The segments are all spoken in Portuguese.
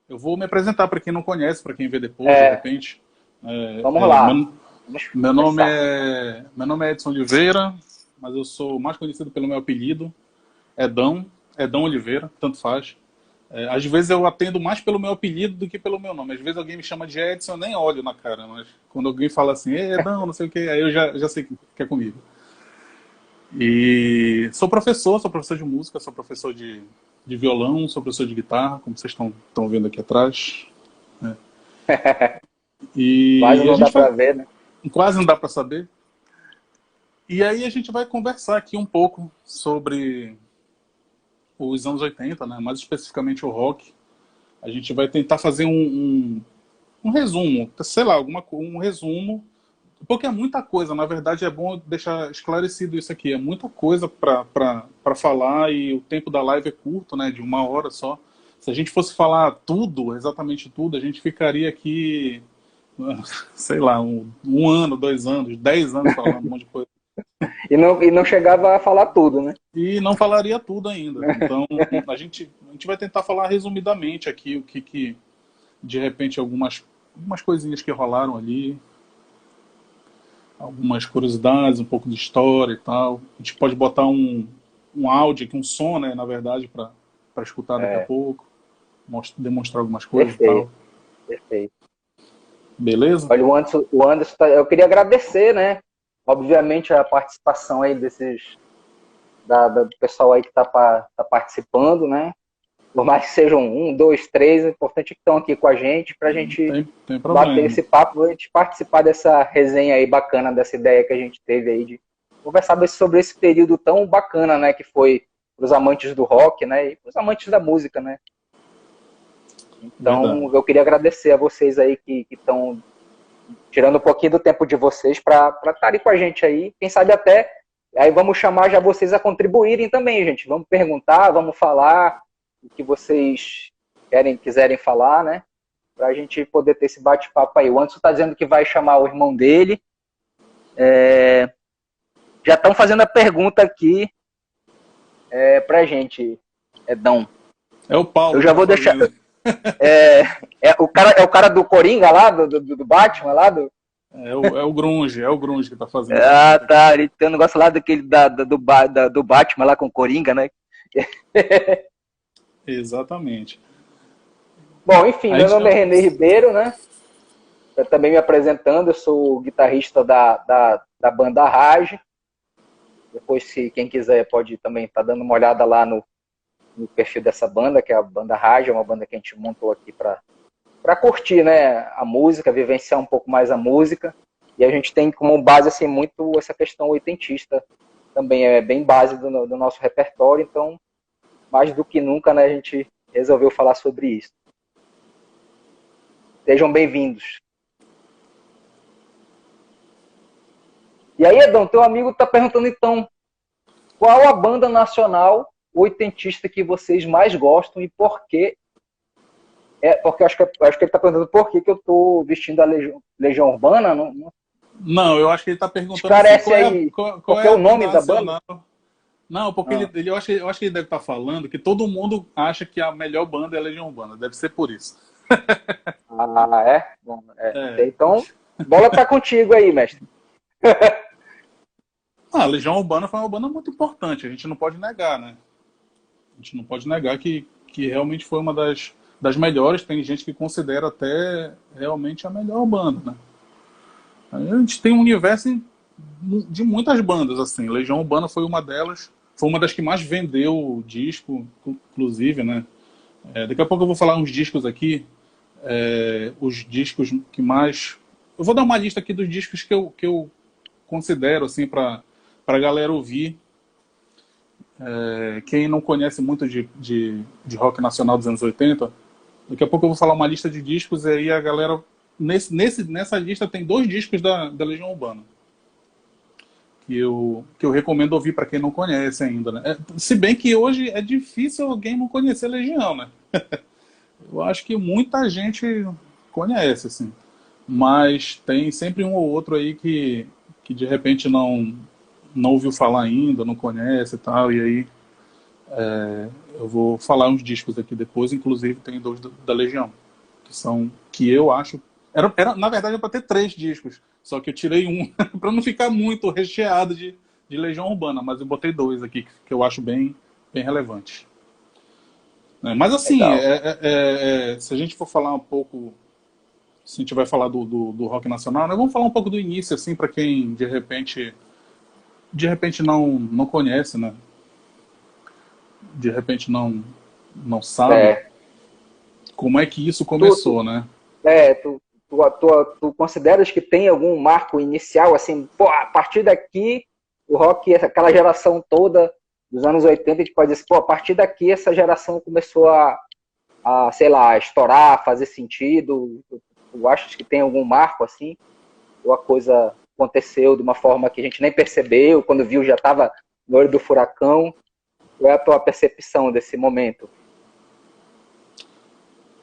Eu vou me apresentar para quem não conhece, para quem vê depois, de É, repente. vamos lá. Meu, Vamos meu nome começar. é, meu nome é Edson Oliveira, mas eu sou mais conhecido pelo meu apelido, Edão, Edão Oliveira, tanto faz. Às vezes eu atendo mais pelo meu apelido do que pelo meu nome. Às vezes alguém me chama de Edson, eu nem olho na cara, mas quando alguém fala assim, Ei, Edão, não sei o que, aí eu já sei que é comigo. E sou professor de música, sou professor de violão, sou professor de guitarra, como vocês estão vendo aqui atrás. Quase E a não dá gente vai, para ver, né? quase não dá para saber. E aí a gente vai conversar aqui um pouco sobre os anos 80, né? Mais especificamente o rock. A gente vai tentar fazer um resumo, sei lá, um resumo, porque é muita coisa. Na verdade, é bom deixar esclarecido isso aqui. É muita coisa para falar e o tempo da live é curto, né? De 1 hora só. Se a gente fosse falar tudo, exatamente tudo, a gente ficaria aqui, sei lá, um ano, 2 anos, 10 anos falando um monte de coisa. E não chegava a falar tudo, né? E não falaria tudo ainda. Então, a gente vai tentar falar resumidamente aqui o que de repente, algumas coisinhas que rolaram ali, algumas curiosidades, um pouco de história e tal. A gente pode botar um áudio aqui, um som, né, na verdade, para escutar daqui a É, pouco, demonstrar algumas coisas e tal. perfeito, perfeito. Beleza? Olha, o Anderson eu queria agradecer, né? Obviamente a participação aí do pessoal aí que tá participando, né? Por mais que sejam um, dois, três, é importante que estão aqui com a gente para a gente Tem bater problema. esse papo, a gente participar dessa resenha aí bacana, dessa ideia que a gente teve aí de conversar sobre esse período tão bacana, né? Que foi para os amantes do rock, né? E para os amantes da música, né? Verdade. Então, eu queria agradecer a vocês aí que estão tirando um pouquinho do tempo de vocês para estarem com a gente aí. Quem sabe até, aí vamos chamar já vocês a contribuírem também, gente. Vamos perguntar, vamos falar o que vocês quiserem falar, né? Para a gente poder ter esse bate-papo aí. O Anderson está dizendo que vai chamar o irmão dele. Já estão fazendo a pergunta aqui para a gente, Edão. É o Eu Paulo que já está vou deixar. fazendo. É o cara do Coringa lá, do Batman lá, É o Grunge que está fazendo a Ah, pergunta aqui. tá. Ele tem um negócio lá daquele do Batman lá com o Coringa, né? Exatamente. Bom, enfim, A meu gente, nome é Renê Ribeiro, né? Eu também me apresentando, eu sou o guitarrista da banda Rage. Depois, se quem quiser, pode também estar dando uma olhada lá no perfil dessa banda, que é a banda Rage, é uma banda que a gente montou aqui para curtir, né? A música, vivenciar um pouco mais a música. E a gente tem como base assim muito essa questão oitentista, também é bem base do nosso repertório, então mais do que nunca, né, a gente resolveu falar sobre isso. Sejam bem-vindos. E aí, Edão, teu amigo está perguntando então, qual a banda nacional oitentista que vocês mais gostam e por quê? Porque eu acho que ele está perguntando por que eu estou vestindo a Legião Urbana. não, eu acho que ele está perguntando assim, Esclarece aí, qual porque é é a o banda nome da banda? nacional. Não, porque Ah, eu acho que ele deve estar falando que todo mundo acha que a melhor banda é a Legião Urbana. Deve ser por isso. é? Bom, É. então, bola tá contigo aí, mestre. A Legião Urbana foi uma banda muito importante, a gente não pode negar, né? A gente não pode negar que realmente foi uma das melhores. Tem gente que considera até realmente a melhor banda, né? A gente tem um universo de muitas bandas, assim. Legião Urbana foi uma delas. Foi uma das que mais vendeu disco, inclusive, né? Daqui a pouco eu vou falar uns discos aqui. Os discos que mais... Eu vou dar uma lista aqui dos discos que eu considero, assim, pra galera ouvir. Quem não conhece muito de rock nacional dos anos 80, daqui a pouco eu vou falar uma lista de discos e aí a galera... Nessa lista tem 2 discos da Legião Urbana que eu recomendo ouvir para quem não conhece ainda, né? Se bem que hoje é difícil alguém não conhecer Legião, né? Eu acho que muita gente conhece, assim. Mas tem sempre um ou outro aí que de repente não ouviu falar ainda, não conhece e tal, e aí Eu vou falar uns discos aqui depois, inclusive tem dois da Legião, que eu acho... Na verdade, era para ter 3 discos, só que eu tirei um para não ficar muito recheado de Legião Urbana, mas eu botei 2 aqui que eu acho bem relevantes. Mas assim, Legal. se a gente for falar um pouco, se a gente vai falar do rock nacional, né, vamos falar um pouco do início, assim, para quem de repente não conhece, né? De repente não sabe É, como é que isso tu, começou, né? é, tu consideras que tem algum marco inicial, assim, pô, a partir daqui, o rock, aquela geração toda dos anos 80, a gente pode dizer, pô, a partir daqui essa geração começou sei lá, estourar, fazer sentido? Tu achas que tem algum marco, assim? Ou a coisa aconteceu de uma forma que a gente nem percebeu, quando viu já estava no olho do furacão? Qual é a tua percepção desse momento?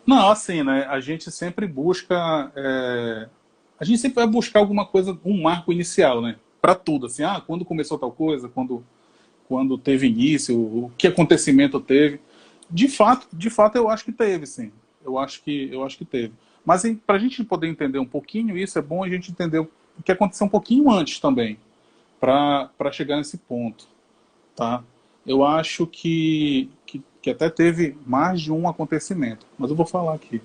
Não, assim, né? A gente sempre busca. A gente sempre vai buscar alguma coisa, um marco inicial, né? Para tudo, assim, quando começou tal coisa, quando teve início, o que acontecimento teve. De fato, eu acho que teve, sim. Eu acho que teve. Mas para a gente poder entender um pouquinho isso, é bom a gente entender o que aconteceu um pouquinho antes também, para chegar nesse ponto, tá? Eu acho que até teve mais de um acontecimento, mas eu vou falar aqui.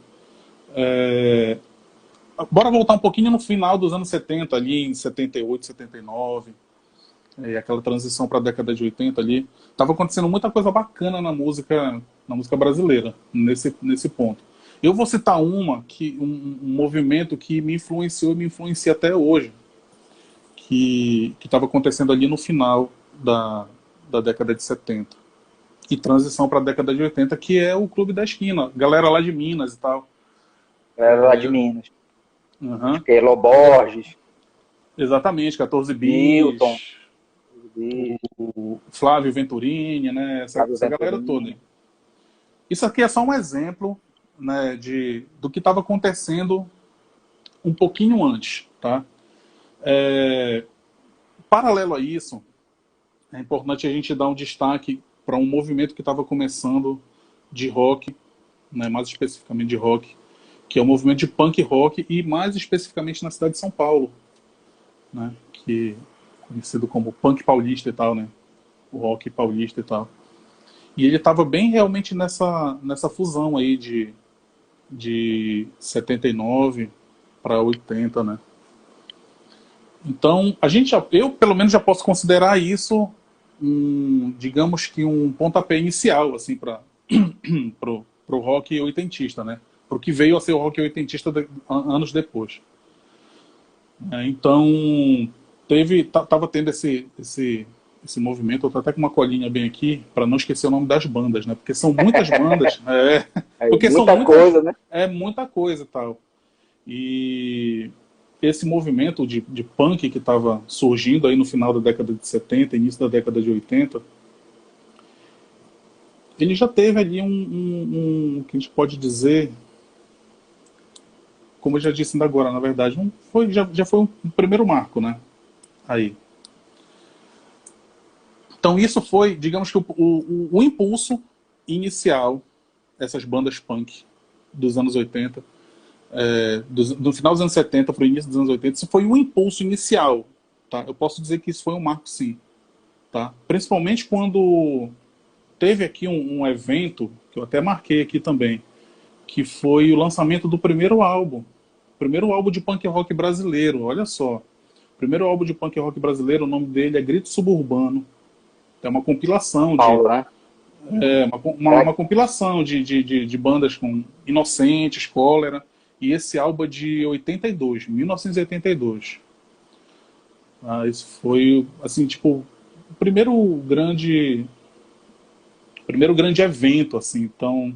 Bora voltar um pouquinho no final dos anos 70, ali em 78, 79, aquela transição para a década de 80 ali. Tava acontecendo muita coisa bacana na música brasileira, nesse ponto. Eu vou citar um movimento que me influenciou e me influencia até hoje, que estava acontecendo ali no final da década de 70 e transição para a década de 80, que é o Clube da Esquina, galera lá de Minas e tal. Era lá de Minas. Acho Uhum. que é Loborges, Exatamente, 14 Milton, bis, o Flávio Venturini, né, essa, Flávio essa galera toda. Venturini. Isso aqui é só um exemplo, né, do que estava acontecendo um pouquinho antes, tá? Paralelo a isso, é importante a gente dar um destaque para um movimento que estava começando de rock, né, mais especificamente de rock, que é o movimento de punk rock e mais especificamente na cidade de São Paulo, né, que é conhecido como punk paulista e tal, né, o rock paulista e tal. E ele estava bem realmente nessa fusão aí de 79 para 80, né? Então, eu pelo menos já posso considerar isso digamos que um pontapé inicial assim para pro rock oitentista, né? Para o que veio a ser o rock oitentista anos depois. Então, tava tendo esse movimento. Eu tô até com uma colinha bem aqui para não esquecer o nome das bandas, né? Porque são muitas bandas, Aí, porque são muita muitas, coisa, né? muita coisa e tal. E esse movimento de punk que estava surgindo aí no final da década de 70, início da década de 80, ele já teve ali que a gente pode dizer, como eu já disse ainda agora, na verdade, já foi um primeiro marco, né? Aí. Então isso foi, digamos que o impulso inicial dessas bandas punk dos anos 80, do final dos anos 70 para o início dos anos 80, isso foi um impulso inicial. Tá? Eu posso dizer que isso foi um marco, sim. Tá? Principalmente quando teve aqui um evento, que eu até marquei aqui também, que foi o lançamento do primeiro álbum de punk rock brasileiro, olha só. O primeiro álbum de punk rock brasileiro, o nome dele é Grito Suburbano. É uma compilação Paulo, né? uma compilação de bandas com Inocentes, Cólera, e esse álbum é de 82, 1982. Isso foi, assim, tipo, o primeiro grande evento, assim. Então,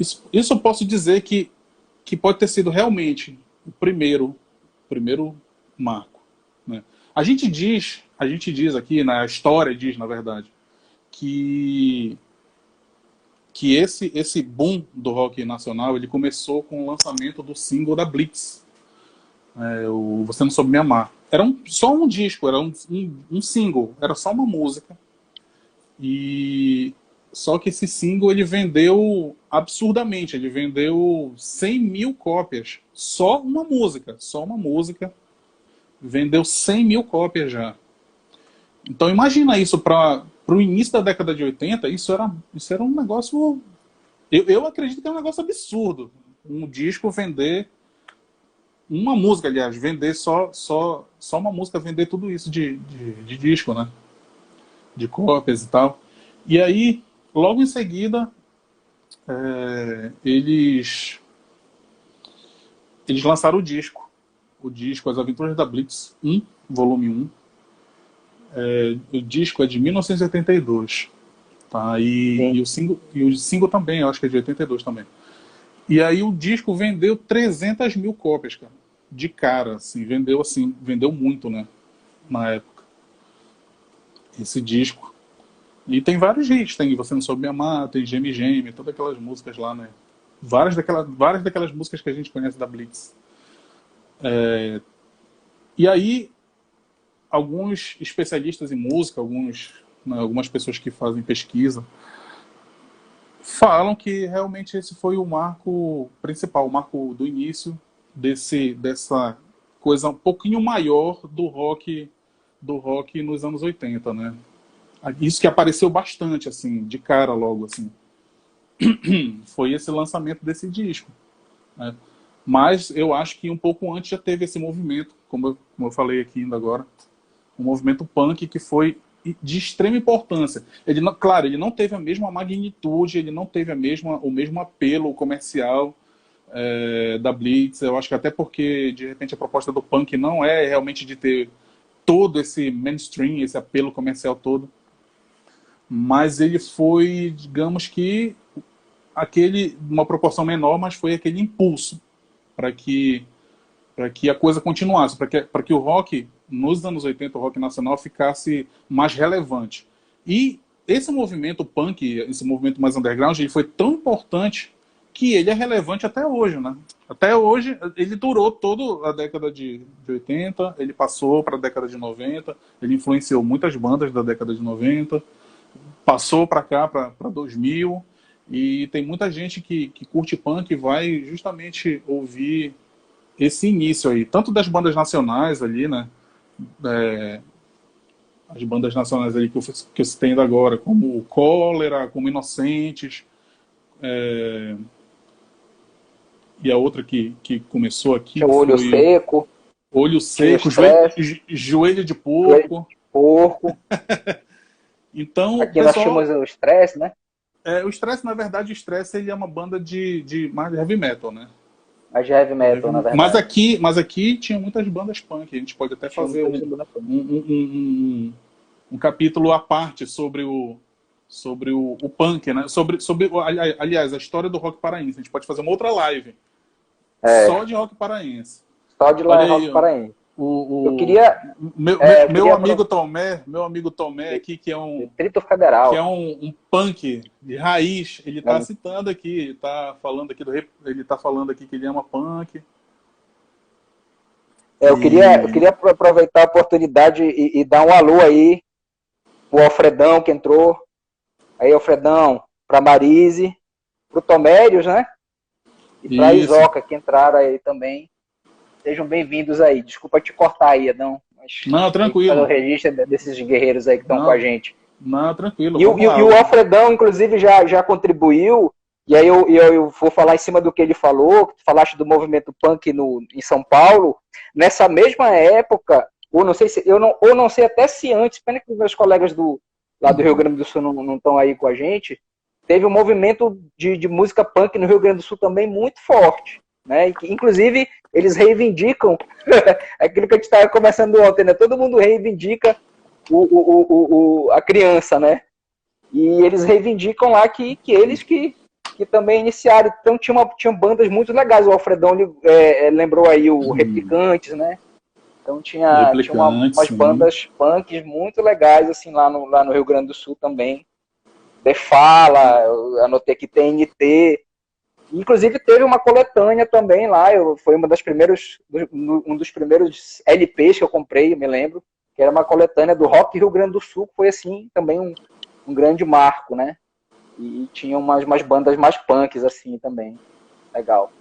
isso eu posso dizer que pode ter sido realmente o primeiro marco, né? A gente diz aqui, na história diz, na verdade, que esse boom do rock nacional ele começou com o lançamento do single da Blitz, o Você Não Soube Me Amar. era só um disco, era um single, era só uma música. E só que esse single ele vendeu absurdamente, ele vendeu 100 mil cópias. Só uma música vendeu 100 mil cópias já. Então imagina isso para o início da década de 80, isso era um negócio... Eu acredito que é um negócio absurdo. Um disco vender... Uma música, aliás, vender só uma música, vender tudo isso de disco, né? De cópias e tal. E aí, logo em seguida, eles lançaram o disco. O disco As Aventuras da Blitz 1, volume 1. O disco é de 1982. Tá? E o single também, eu acho que é de 82 também. E aí o disco vendeu 300 mil cópias, cara. De cara, assim, vendeu muito, né? Na época. Esse disco. E tem vários hits, tem Você Não Soube Me Amar, tem Geme Geme, todas aquelas músicas lá, né? Várias daquelas músicas que a gente conhece da Blitz. E aí, alguns especialistas em música, algumas pessoas que fazem pesquisa, falam que realmente esse foi o marco principal, o marco do início dessa coisa um pouquinho maior do rock nos anos 80, né? Isso que apareceu bastante, assim, de cara logo, assim. Foi esse lançamento desse disco, né? Mas eu acho que um pouco antes já teve esse movimento, como eu falei aqui ainda agora, um movimento punk que foi de extrema importância. Claro, ele não teve a mesma magnitude, ele não teve o mesmo apelo comercial da Blitz. Eu acho que até porque, de repente, a proposta do punk não é realmente de ter todo esse mainstream, esse apelo comercial todo. Mas ele foi, digamos que, uma proporção menor, mas foi aquele impulso para que a coisa continuasse, para que o rock, nos anos 80, o rock nacional, ficasse mais relevante. E esse movimento punk, esse movimento mais underground, ele foi tão importante que ele é relevante até hoje, né? Até hoje, ele durou toda a década de 80, ele passou para a década de 90, ele influenciou muitas bandas da década de 90, passou para cá, para 2000, e tem muita gente que curte punk e vai justamente ouvir esse início aí, tanto das bandas nacionais ali, né? As bandas nacionais ali que eu citei ainda agora, como o Cólera, como Inocentes, e a outra que começou aqui o Olho Seco. Olho Seco, joelho de porco. Joelho de porco. Então, aqui nós tínhamos o Stress, né? O Stress, na verdade, ele é uma banda de mais heavy metal, né? Mais heavy metal, na verdade. Mas aqui tinha muitas bandas punk. A gente pode até fazer um capítulo à parte sobre o punk, né? Aliás, a história do rock paraense. A gente pode fazer uma outra live só de rock paraense. Só de rock paraense. Eu queria... Meu amigo Tomé aqui, que é Distrito Federal. Que é um punk de raiz, ele está citando aqui, ele está falando aqui que ele ama punk. Eu queria aproveitar a oportunidade e dar um alô aí o Alfredão que entrou. Aí, Alfredão, para Marise, para o Tomérios, né? E para a Isoca, que entraram aí também. Sejam bem-vindos aí. Desculpa te cortar aí, Adão. Não, tranquilo. Fazer o registro desses guerreiros aí que estão com a gente. Não, tranquilo. E o Alfredão, inclusive, já contribuiu. E aí eu vou falar em cima do que ele falou. Tu falaste do movimento punk em São Paulo. Nessa mesma época, ou não sei até se antes, pena que os meus colegas lá do Rio Grande do Sul não estão aí com a gente, teve um movimento de música punk no Rio Grande do Sul também muito forte. Né? E que, inclusive, eles reivindicam aquilo que a gente estava conversando ontem, né? Todo mundo reivindica a criança, né? E eles reivindicam lá que eles que também iniciaram. Então tinham bandas muito legais. O Alfredão lembrou aí o Replicantes, né? Então tinha umas bandas punks muito legais assim lá no Rio Grande do Sul também. The Fala, eu anotei aqui TNT. Inclusive teve uma coletânea também lá, foi um dos primeiros LPs que eu comprei, eu me lembro, que era uma coletânea do Rock Rio Grande do Sul, que foi assim também um grande marco, né? E tinha umas bandas mais punks assim também, legal.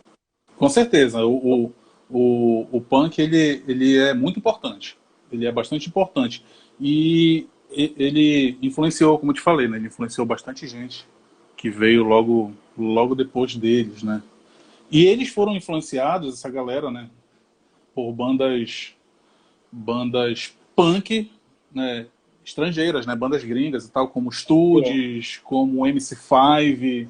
Com certeza, o punk ele é muito importante, ele é bastante importante e ele influenciou, como eu te falei, né? Ele influenciou bastante gente que veio logo depois deles, né? E eles foram influenciados, essa galera, né, por bandas punk, né, estrangeiras, né, bandas gringas e tal, como Stooges, como MC5,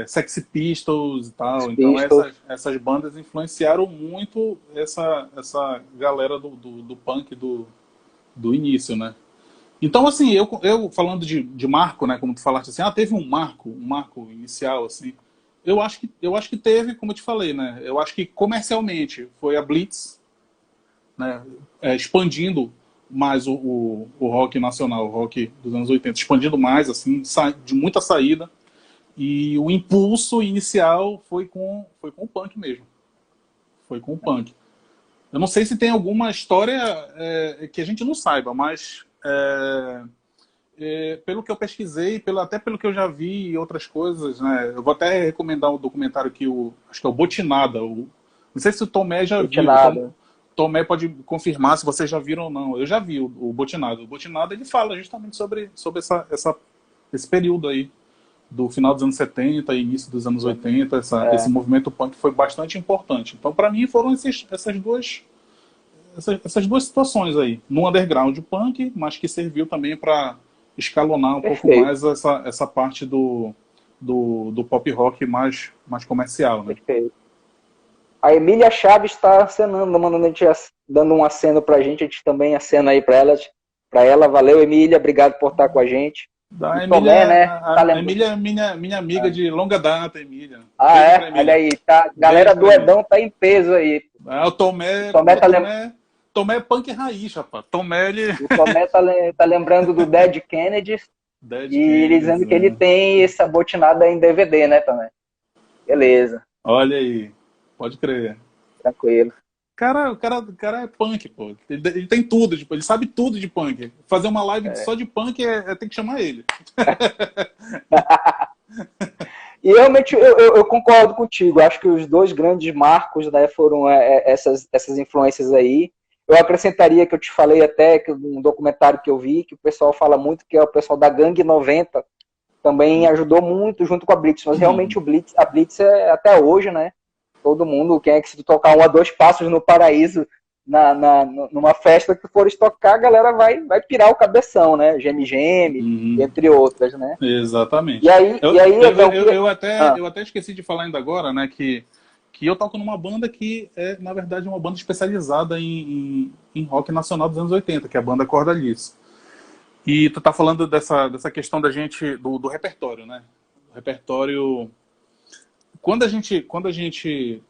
Sexy Pistols e tal. Então essas bandas influenciaram muito essa galera do punk do início, né? Então, assim, eu falando de marco, né, como tu falaste assim, teve um marco inicial, assim. Eu acho que teve, como eu te falei, né? Eu acho que comercialmente foi a Blitz, né, expandindo mais o rock nacional, o rock dos anos 80, expandindo mais, assim, de muita saída. E o impulso inicial foi com o punk mesmo. Foi com o punk. Eu não sei se tem alguma história que a gente não saiba, mas pelo que eu pesquisei, até pelo que eu já vi e outras coisas, né? Eu vou até recomendar um documentário que acho que é o Botinada. Não sei se o Tomé já Botinada. viu. Tomé pode confirmar se vocês já viram ou não. Eu já vi o Botinada. O Botinada ele fala justamente sobre esse período aí do final dos anos 70 e início dos anos 80, esse movimento punk foi bastante importante. Então, para mim, foram essas duas situações aí. No underground punk, mas que serviu também para escalonar um pouco mais essa parte do pop rock mais comercial, né? Perfeito. A Emília Chaves está acenando, dando um aceno pra gente, a gente também acena aí para ela. Valeu, Emília, obrigado por estar com a gente. A Emília, né? A Emília é minha amiga de longa data, Emília. Olha aí, tá. Galera do Edão tá em peso aí. O Tomé Tomé é punk raiz, rapaz. O Tomé tá lembrando do Dead Kennedys ele dizendo que ele tem essa botinada em DVD, né, Tomé? Beleza. Olha aí, pode crer. Tranquilo. O cara é punk, pô. Ele tem tudo, tipo, ele sabe tudo de punk. Fazer uma live só de punk tem que chamar ele. E realmente eu concordo contigo. Acho que os dois grandes marcos, né, foram essas influências aí. Eu acrescentaria que eu te falei até que um documentário que eu vi, que o pessoal fala muito, que é o pessoal da Gangue 90, também ajudou muito junto com a Blitz. Mas realmente a Blitz é até hoje, né? Todo mundo, quem é que se tocar 1 a 2 passos no Paraíso numa festa que for tocar, a galera vai pirar o cabeção, né? Geme, entre outras, né? Exatamente. E aí, eu até esqueci de falar ainda agora, né, que eu toco numa banda que é, na verdade, uma banda especializada em rock nacional dos anos 80, que é a banda Corda Liça. E tu tá falando dessa questão da gente, do repertório, né? O repertório... Quando a gente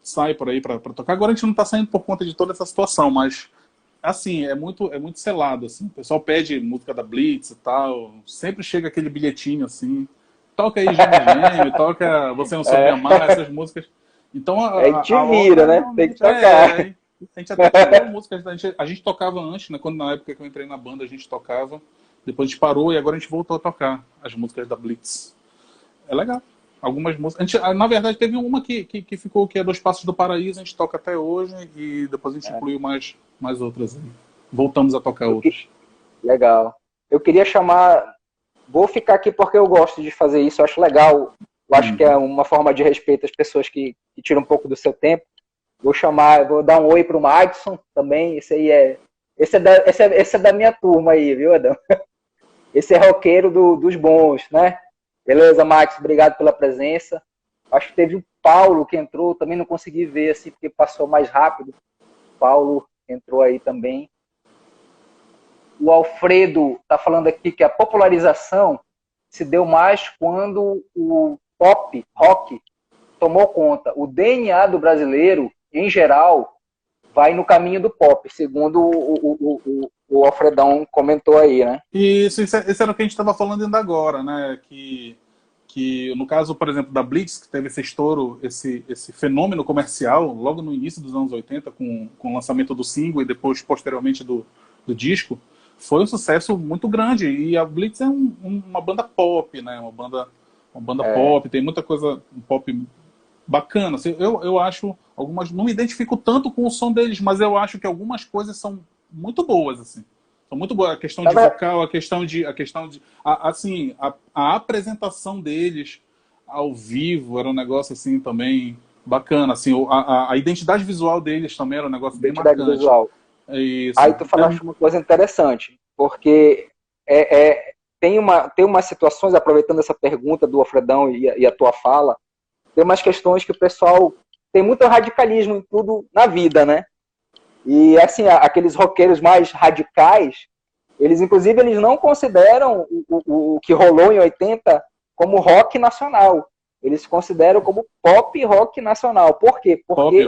sai por aí para tocar, agora a gente não tá saindo por conta de toda essa situação, mas assim, é muito selado, assim. O pessoal pede música da Blitz e tal, sempre chega aquele bilhetinho assim, toca aí Geme, toca Você Não Soube Amar, essas músicas. Então a gente vira, né? Tem que tocar. A gente até tirou músicas, a gente tocava antes, né? Na época que eu entrei na banda a gente tocava, depois a gente parou e agora a gente voltou a tocar as músicas da Blitz. É legal. Algumas músicas. Na verdade, teve uma que ficou, que é Dois Passos do Paraíso, a gente toca até hoje, e depois a gente incluiu mais outras aí. Voltamos a tocar outras. Legal. Eu queria chamar... Vou ficar aqui porque eu gosto de fazer isso, eu acho legal. Eu acho que é uma forma de respeito às pessoas que tiram um pouco do seu tempo. Vou dar um oi para o Madison também. Esse aí esse é da minha turma aí, viu, Adão? Esse é roqueiro dos bons, né? Beleza, Max, obrigado pela presença. Acho que teve o Paulo que entrou, também não consegui ver assim, porque passou mais rápido. O Paulo entrou aí também. O Alfredo está falando aqui que a popularização se deu mais quando o pop, rock, tomou conta. O DNA do brasileiro, em geral, vai no caminho do pop, segundo o Alfredão comentou aí, né? Isso era o que a gente estava falando ainda agora, né? Que que no caso, por exemplo, da Blitz, que teve esse estouro, esse fenômeno comercial, logo no início dos anos 80, com o lançamento do single e depois, posteriormente, do disco, foi um sucesso muito grande. E a Blitz é uma banda pop, né? Uma banda pop, tem muita coisa pop bacana. Assim, eu acho algumas... Não me identifico tanto com o som deles, mas eu acho que algumas coisas são muito boas, assim. São muito boas. A questão de vocal, assim, a apresentação deles ao vivo era um negócio, assim, também bacana. Assim, a identidade visual deles também era um negócio bem marcante. Identidade visual. Isso. Aí tu falaste uma coisa interessante, porque tem umas situações, aproveitando essa pergunta do Alfredão e a tua fala, tem umas questões que o pessoal tem muito radicalismo em tudo na vida, né? E assim, aqueles roqueiros mais radicais, inclusive eles não consideram o que rolou em 80 como rock nacional. Eles consideram como pop rock nacional. Por quê? Porque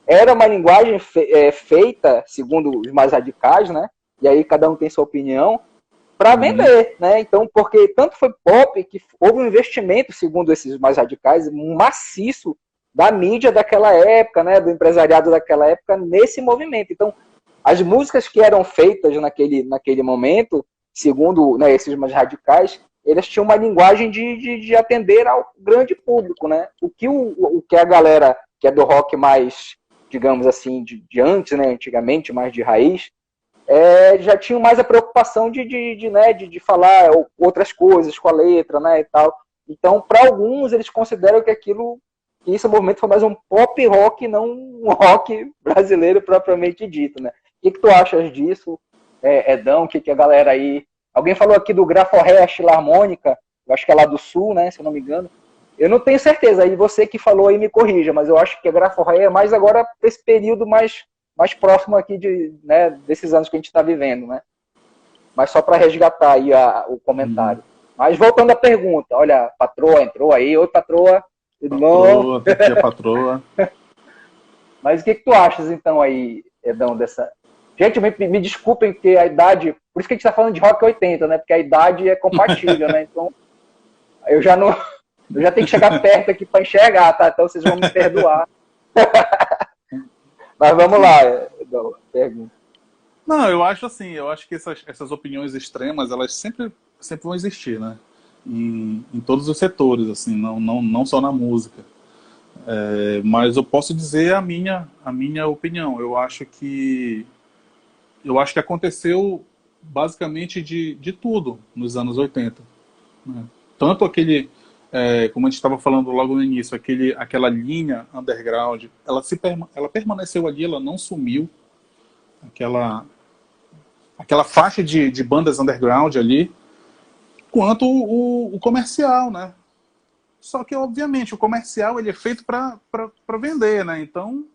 era uma linguagem feita, segundo os mais radicais, né? E aí cada um tem sua opinião, para vender, né? Então, porque tanto foi pop que houve um investimento, segundo esses mais radicais, maciço da mídia daquela época, né? Do empresariado daquela época nesse movimento. Então, as músicas que eram feitas naquele momento, segundo, né, esses mais radicais, eles tinham uma linguagem de atender ao grande público, né? O que a galera que é do rock mais, digamos assim, de antes, né, antigamente, mais de raiz, já tinham mais a preocupação de falar outras coisas com a letra, né, e tal. Então, para alguns, eles consideram que esse movimento foi mais um pop rock, não um rock brasileiro propriamente dito, né? O que tu achas disso, Edão? O que a galera aí... Alguém falou aqui do Graforré Filarmônica, eu acho que é lá do Sul, né, se eu não me engano. Eu não tenho certeza, aí você que falou aí me corrija, mas eu acho que a Graforré é mais agora esse período mais próximo aqui desses anos que a gente está vivendo, né? Mas só para resgatar aí o comentário. Mas voltando à pergunta, olha, a patroa entrou aí, oi patroa, tudo bom? Aqui é a patroa. Mas o que tu achas então aí, Edão, dessa... Gente, me desculpem que a idade... Por isso que a gente está falando de rock 80, né? Porque a idade é compatível, né? Então, eu já tenho que chegar perto aqui para enxergar, tá? Então vocês vão me perdoar. Mas vamos lá, Edão, pergunta. Não, eu acho assim, que essas opiniões extremas, elas sempre vão existir, né? Em todos os setores, assim, não só na música. Mas eu posso dizer a minha opinião. Eu acho que aconteceu basicamente de tudo nos anos 80. Né? Tanto aquele, como a gente estava falando logo no início, aquela linha underground, ela permaneceu ali, ela não sumiu. Aquela faixa de bandas underground ali, quanto o comercial, né? Só que, obviamente, o comercial ele é feito para vender, né? Então,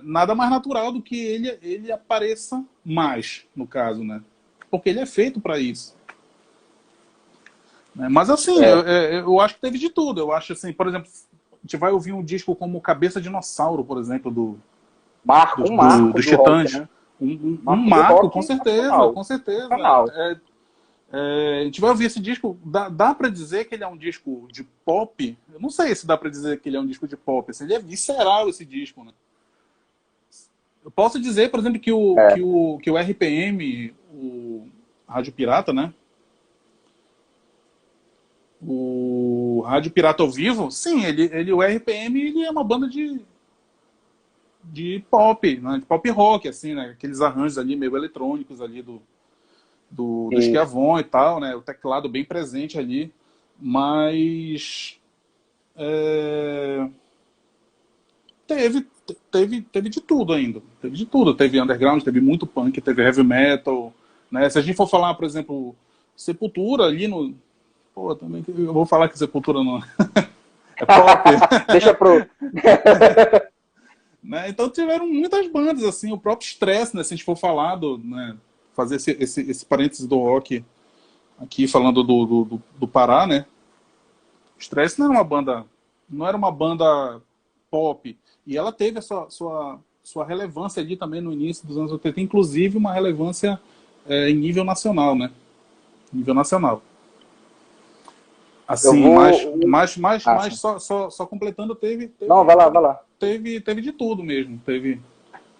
nada mais natural do que ele apareça mais, no caso, né? Porque ele é feito para isso. Mas, assim, eu acho que teve de tudo. Eu acho, assim, por exemplo, a gente vai ouvir um disco como Cabeça Dinossauro, por exemplo, dos Titãs. Rock, né? Um marco, com certeza, com certeza. A gente vai ouvir esse disco, dá pra dizer que ele é um disco de pop? Eu não sei se dá pra dizer que ele é um disco de pop. Assim, ele é visceral, esse disco, né? Eu posso dizer, por exemplo, que o RPM, o Rádio Pirata, né? O Rádio Pirata ao Vivo, sim, o RPM ele é uma banda de pop, né? De pop rock, assim, né? Aqueles arranjos ali meio eletrônicos ali do Schiavon e tal, né? O teclado bem presente ali, mas teve de tudo ainda, teve de tudo, teve underground, teve muito punk, teve heavy metal, né? Se a gente for falar, por exemplo, Sepultura ali no... Pô, também eu vou falar que Sepultura não é pop. Deixa pro... Né? Então tiveram muitas bandas, assim, o próprio Stress, né? Se a gente for falar né? Fazer esse parênteses do rock aqui, falando do Pará, né? O Stress não era uma banda pop, e ela teve a sua relevância ali também no início dos anos 80, inclusive uma relevância em nível nacional, né? Nível nacional. Assim, mas só completando, Não, vai lá. Teve de tudo mesmo. Teve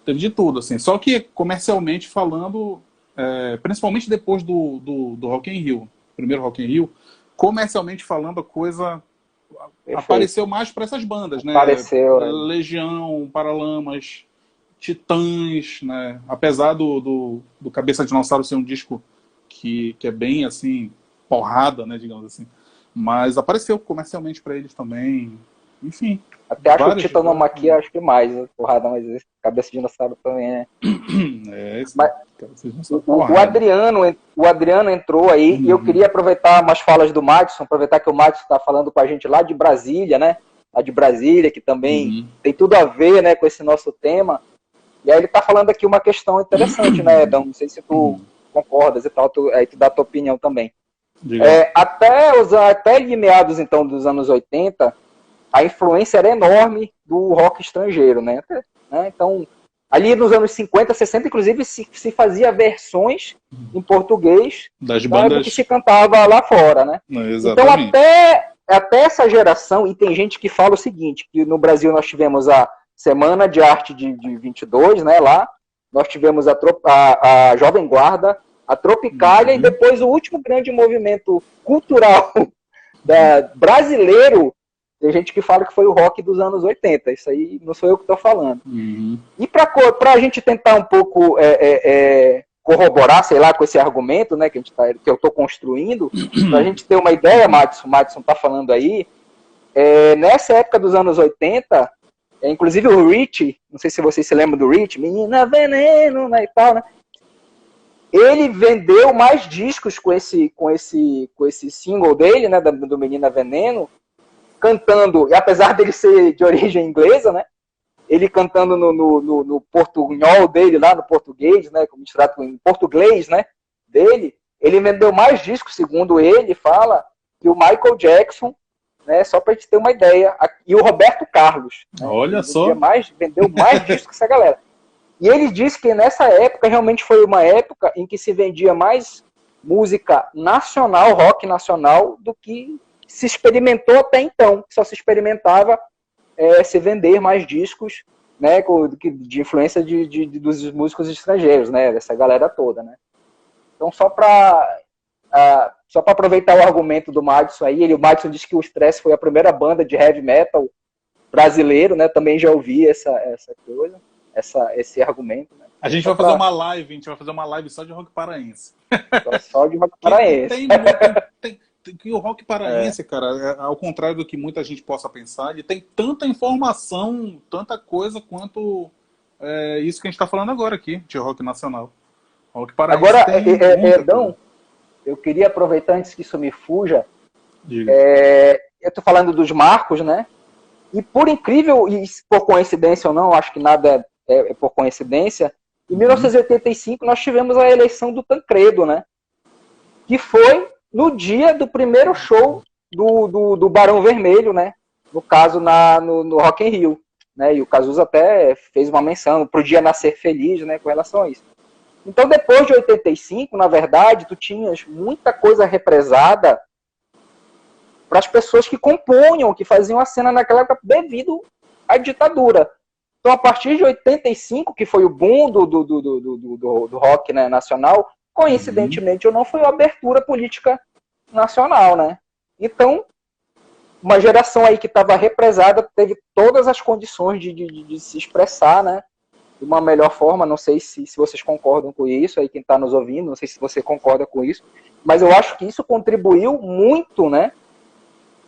de tudo, assim. Só que, comercialmente falando, principalmente depois do Rock in Rio, primeiro Rock in Rio, comercialmente falando, a coisa apareceu mais para essas bandas, né? Apareceu. Legião, Paralamas, Titãs, né? Apesar do Cabeça de Dinossauro ser um disco que é bem, assim, porrada, né, digamos assim. Mas apareceu comercialmente para eles também. Enfim. Até acho que o Titanomaquia, acho que mais, né? Porrada, mas esse Cabeça de Dinossauro também, né? Mas o Adriano entrou aí, e eu queria aproveitar umas falas do Madison, aproveitar que o Madison está falando com a gente lá de Brasília, né? Lá de Brasília, que também tem tudo a ver, né, com esse nosso tema. E aí ele está falando aqui uma questão interessante, né, Edão? Não sei se tu concordas e tal, aí tu dá a tua opinião também. Até de meados, então, dos anos 80, a influência era enorme do rock estrangeiro, né? Então, ali nos anos 50, 60, inclusive, se fazia versões em português das bandas que se cantava lá fora, né? Então, até essa geração, e tem gente que fala o seguinte, que no Brasil nós tivemos a Semana de Arte de 22, né, lá, nós tivemos a Jovem Guarda, a Tropicália, e depois o último grande movimento cultural brasileiro. Tem gente que fala que foi o rock dos anos 80. Isso aí não sou eu que estou falando. E para a gente tentar um pouco corroborar, sei lá, com esse argumento, né, que eu estou construindo, para a gente ter uma ideia, Madison está falando aí, nessa época dos anos 80, inclusive o Rich, não sei se vocês se lembram do Rich, Menina Veneno, né, e tal, né? Ele vendeu mais discos com esse single dele, né, do Menina Veneno, cantando, e apesar dele ser de origem inglesa, né, ele cantando no portunhol dele, lá no português, né, misturado com português, né, dele, ele vendeu mais discos, segundo ele fala, que o Michael Jackson, né, só para a gente ter uma ideia, e o Roberto Carlos. Né, olha só. Vendeu mais discos que essa galera. E ele disse que nessa época realmente foi uma época em que se vendia mais música nacional, rock nacional, do que se experimentou até então. Só se experimentava se vender mais discos, né, de influência dos músicos estrangeiros, né, dessa galera toda, né. Então, só para aproveitar o argumento do Madison aí, o Madison disse que o Stress foi a primeira banda de heavy metal brasileiro, né, também já ouvi essa coisa. Esse argumento, né? A gente vai fazer uma live, só de rock paraense. Só de rock paraense. Que o rock paraense, cara, ao contrário do que muita gente possa pensar, ele tem tanta informação, tanta coisa quanto isso que a gente está falando agora aqui, de rock nacional. Rock paraense. Agora, Edão, eu queria aproveitar antes que isso me fuja. Eu estou falando dos marcos, né? E por incrível, e por coincidência ou não, acho que nada é por coincidência, em 1985 nós tivemos a eleição do Tancredo, né? Que foi no dia do primeiro show do Barão Vermelho, né? No caso, no Rock in Rio. Né? E o Cazuza até fez uma menção, podia nascer feliz, né, com relação a isso. Então, depois de 85, na verdade, tu tinhas muita coisa represada para as pessoas que compunham, que faziam a cena naquela época devido à ditadura. Então, a partir de 85, que foi o boom do rock, né, nacional, coincidentemente ou não, foi a abertura política nacional, né? Então, uma geração aí que estava represada teve todas as condições de se expressar, né, de uma melhor forma. Não sei se vocês concordam com isso, aí quem está nos ouvindo, não sei se você concorda com isso, mas eu acho que isso contribuiu muito, né?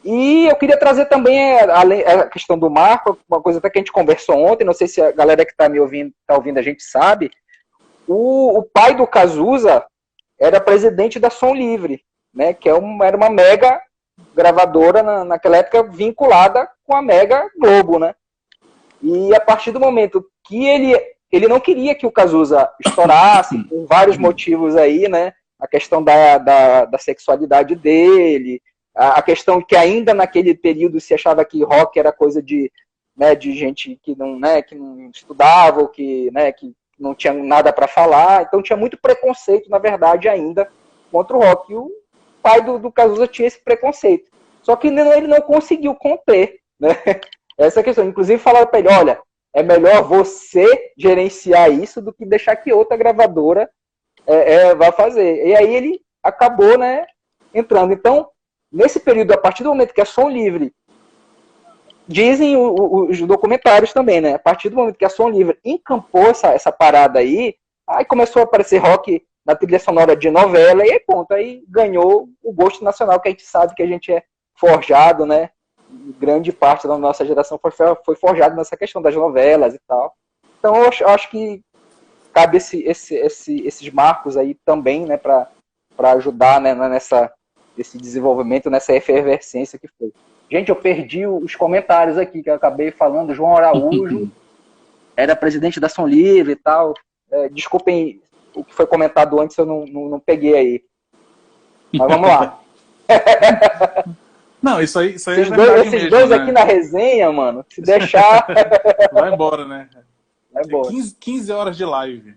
E eu queria trazer também a questão do Marco, uma coisa até que a gente conversou ontem, não sei se a galera que está me ouvindo, a gente sabe, o pai do Cazuza era presidente da Som Livre, né, que era uma mega gravadora naquela época vinculada com a Mega Globo, né? E a partir do momento que ele não queria que o Cazuza estourasse, por vários motivos aí, né? A questão da sexualidade dele, a questão que ainda naquele período se achava que rock era coisa de gente que não estudava, ou que não tinha nada para falar. Então tinha muito preconceito, na verdade, ainda contra o rock. E o pai do Cazuza tinha esse preconceito. Só que ele não conseguiu conter, né? Essa é a questão. Inclusive falaram para ele, olha, é melhor você gerenciar isso do que deixar que outra gravadora vá fazer. E aí ele acabou, né, entrando. Então, nesse período, a partir do momento que é som livre, dizem os documentários também, né? A partir do momento que a som livre encampou essa parada aí começou a aparecer rock na trilha sonora de novela, e aí pronto, aí ganhou o gosto nacional, que a gente sabe que a gente é forjado, né? Grande parte da nossa geração foi forjado nessa questão das novelas e tal. Então eu acho que cabe esses marcos aí também, né, para ajudar, né, nesse desenvolvimento, nessa efervescência que foi. Gente, eu perdi os comentários aqui, que eu acabei falando. João Araújo era presidente da Som Livre e tal. Desculpem o que foi comentado antes, eu não peguei aí. Mas vamos lá. Não, isso aí esses dois né? aqui na resenha, mano, se deixar... Vai embora, né? Vai embora. 15 horas de live.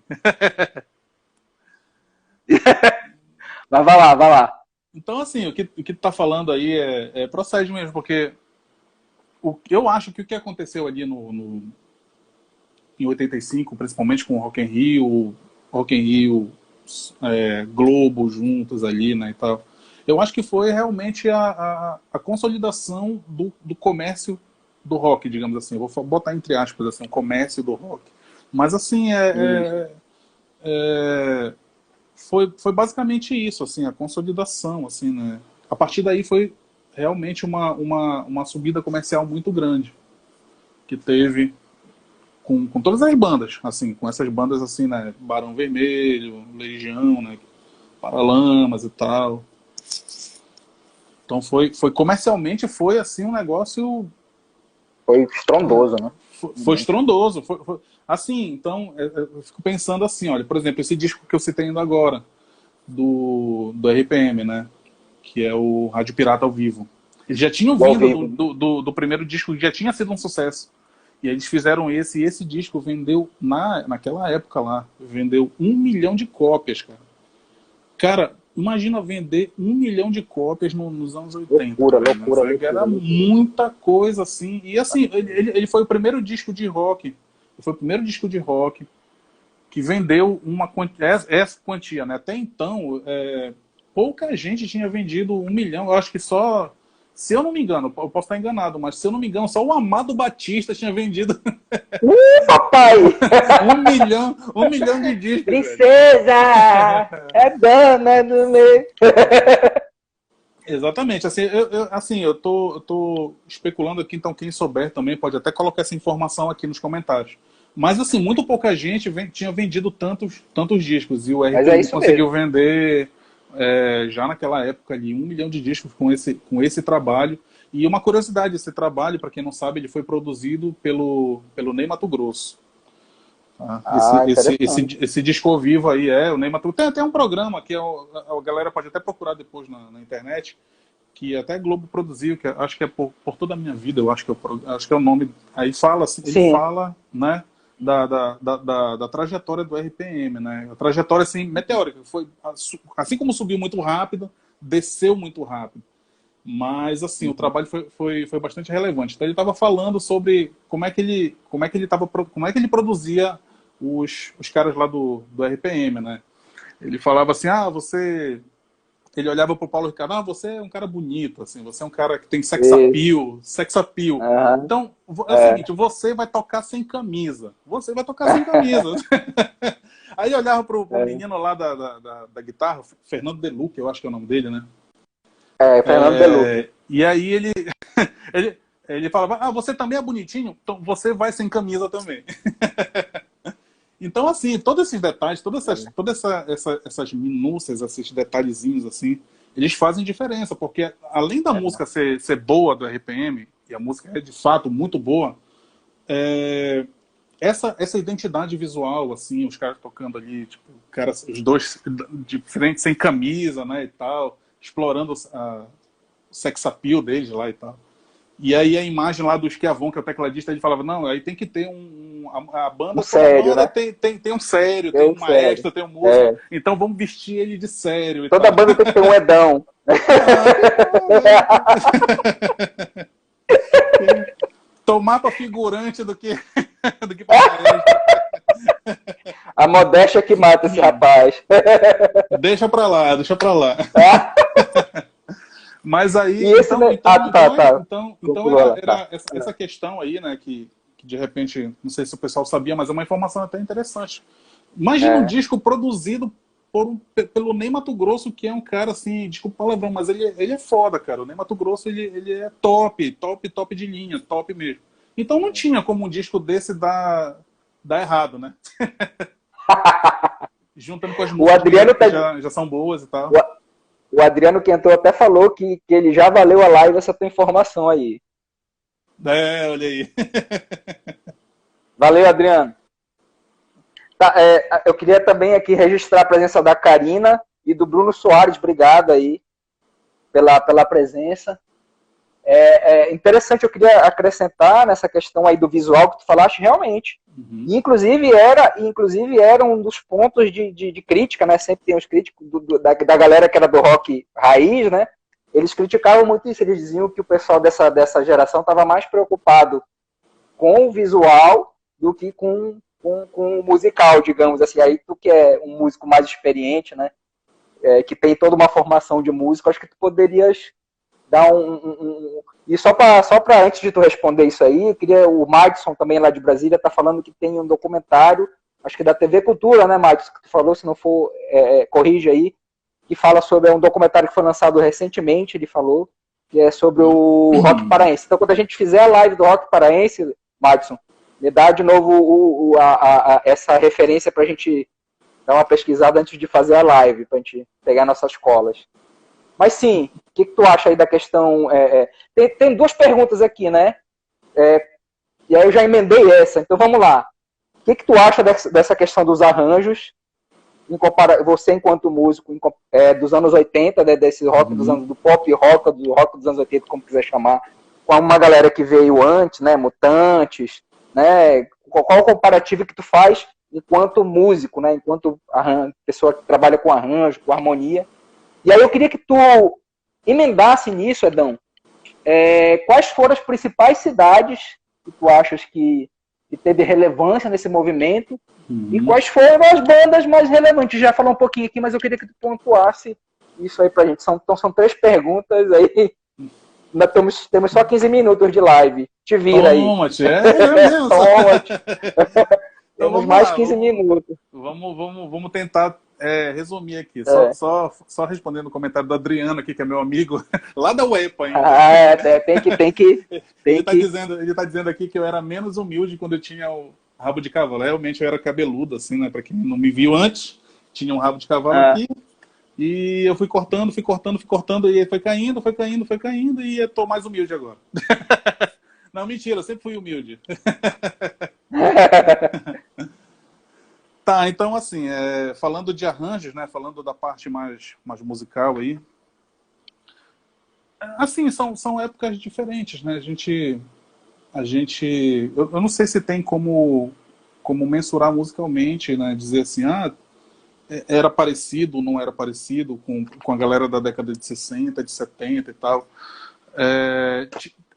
Mas vai lá. Então, assim, o que tu tá falando aí procede mesmo, porque eu acho que o que aconteceu ali em 85, principalmente com o Rock in Rio, Globo juntos ali, né, e tal, eu acho que foi realmente a consolidação do comércio do rock, digamos assim. Eu vou botar entre aspas, assim, o comércio do rock. Mas, assim, foi basicamente isso, assim, a consolidação, assim, né? A partir daí foi realmente uma subida comercial muito grande que teve com todas as bandas, assim, com essas bandas, assim, né? Barão Vermelho, Legião, né? Paralamas e tal. Então comercialmente foi, assim, um negócio... Foi estrondoso, né? Foi estrondoso. Foi. Assim, então, eu fico pensando assim, olha, por exemplo, esse disco que eu citei ainda agora, do RPM, né? Que é o Rádio Pirata ao Vivo. Eles já tinham vindo do primeiro disco, que já tinha sido um sucesso. E eles fizeram esse, e esse disco vendeu, naquela época lá, vendeu 1 milhão de cópias, cara. Cara, imagina vender 1 milhão de cópias nos anos 80. Loucura. Era muita coisa, assim. E assim, ele foi o primeiro disco de rock. Foi o primeiro disco de rock que vendeu essa quantia, né? Até então, pouca gente tinha vendido 1 milhão. Eu acho que só, se eu não me engano, eu posso estar enganado, mas se eu não me engano, só o Amado Batista tinha vendido papai! 1 milhão de discos. Princesa! É dona do meio. Exatamente. Assim, eu tô especulando aqui, então quem souber também pode até colocar essa informação aqui nos comentários. Mas, assim, muito pouca gente tinha vendido tantos discos. E o RPM conseguiu vender, já naquela época ali, 1 milhão de discos com esse trabalho. E uma curiosidade, esse trabalho, para quem não sabe, ele foi produzido pelo Ney Matogrosso. Tá? Esse disco ao vivo aí o Ney Matogrosso. Tem até um programa que a galera pode até procurar depois na internet, que até Globo produziu, que acho que é por toda a minha vida, eu acho que é o nome. Aí fala assim, ele fala, né, da trajetória do RPM, né? A trajetória assim, meteórica. Foi, assim como subiu muito rápido, desceu muito rápido. Mas, assim, o trabalho foi bastante relevante. Então, ele estava falando sobre como é que ele produzia os caras lá do RPM, né? Ele falava assim, ele olhava pro Paulo Ricardo, você é um cara bonito, assim, você é um cara que tem sex appeal. Então, é o seguinte, você vai tocar sem camisa. Aí olhava pro menino lá da guitarra, Fernando Deluca, eu acho que é o nome dele, né? Fernando Deluca. E aí ele falava, você também é bonitinho, então você vai sem camisa também. Então, assim, todos esses detalhes, todas essas minúcias, esses detalhezinhos, assim, eles fazem diferença, porque além da música ser boa do RPM, e a música é de fato muito boa, essa identidade visual, assim, os caras tocando ali, tipo, os dois diferentes, sem camisa, né, e tal, explorando o sex appeal deles lá e tal. E aí a imagem lá do Schiavon, que é o tecladista, ele falava, não, aí tem que ter a banda... Um sério, banda, né? Tem um sério, tem um maestro, tem um músico, então vamos vestir ele de sério. Toda banda tem que ter um Edão. Tomar para figurante do que, do que para A modéstia que mata esse rapaz. Deixa para lá, deixa para lá. Mas aí, então era essa questão aí, né, que de repente, não sei se o pessoal sabia, mas é uma informação até interessante. Imagina um disco produzido pelo Ney Matogrosso, que é um cara assim, desculpa o palavrão, mas ele é foda, cara. O Ney Matogrosso, ele é top de linha, top mesmo. Então não tinha como um disco desse dar errado, né? Juntando com as músicas que já são boas e tal. O Adriano Quentor até falou que ele já valeu a live essa tua informação aí. Olha aí. Valeu, Adriano. Tá, eu queria também aqui registrar a presença da Karina e do Bruno Soares. Obrigado aí pela presença. Interessante, eu queria acrescentar nessa questão aí do visual que tu falaste realmente. Uhum. E, inclusive era um dos pontos de crítica, né? Sempre tem os críticos da galera que era do rock raiz, né? Eles criticavam muito isso, eles diziam que o pessoal dessa geração estava mais preocupado com o visual do que com o musical, digamos assim. Aí tu que é um músico mais experiente, né? Que tem toda uma formação de músico, acho que tu poderias dar E só para antes de tu responder isso aí, eu queria, o Madison também lá de Brasília tá falando que tem um documentário, acho que da TV Cultura, né, Madison, que tu falou, se não for, corrige aí, que fala sobre um documentário que foi lançado recentemente, ele falou, que é sobre o rock paraense. Então, quando a gente fizer a live do rock paraense, Madison, me dá de novo essa referência pra gente dar uma pesquisada antes de fazer a live, pra gente pegar nossas colas. Mas sim, o que tu acha aí da questão... Tem duas perguntas aqui, né? E aí eu já emendei essa, então vamos lá. O que tu acha dessa questão dos arranjos, você enquanto músico dos anos 80, né, desse rock dos anos, do pop rock, do rock dos anos 80, como quiser chamar, com uma galera que veio antes, né, Mutantes, né? Qual o comparativo que tu faz enquanto músico, né, enquanto pessoa que trabalha com arranjo, com harmonia? E aí eu queria que tu emendasse nisso, Edão. Quais foram as principais cidades que tu achas que teve relevância nesse movimento? E quais foram as bandas mais relevantes? Já falou um pouquinho aqui, mas eu queria que tu pontuasse isso aí pra gente. Então são 3 perguntas aí. Ainda temos só 15 minutos de live. Te vira aí. Toma-te, mesmo. Toma-te. Então, temos mais 15 minutos. Vamos tentar resumir aqui. Só respondendo o comentário do Adriano aqui, que é meu amigo, lá da UEPA ainda. Tem que. Ele tá dizendo aqui que eu era menos humilde quando eu tinha o rabo de cavalo. Realmente eu era cabeludo, assim, né? Pra quem não me viu antes, tinha um rabo de cavalo aqui. E eu fui cortando, e ele foi caindo, e eu tô mais humilde agora. Não, mentira, eu sempre fui humilde. Tá, então assim, falando de arranjos, né, falando da parte mais musical aí, assim, são épocas diferentes, né, eu não sei se tem como mensurar musicalmente, né, dizer assim, era parecido ou não era parecido com a galera da década de 60, de 70 e tal.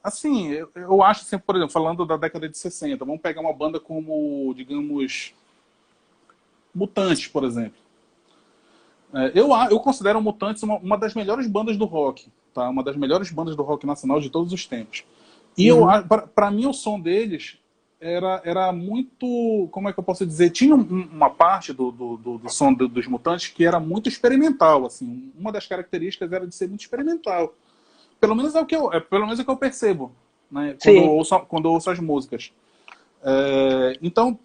Assim, eu acho, assim, por exemplo, falando da década de 60, vamos pegar uma banda como, digamos, Mutantes, por exemplo. Eu considero Mutantes uma das melhores bandas do rock, tá? Uma das melhores bandas do rock nacional de todos os tempos. E para mim o som deles era muito, como é que eu posso dizer, tinha uma parte do som dos Mutantes que era muito experimental, assim. Uma das características era de ser muito experimental. Pelo menos é o que eu percebo, né? Quando eu ouço as músicas. Então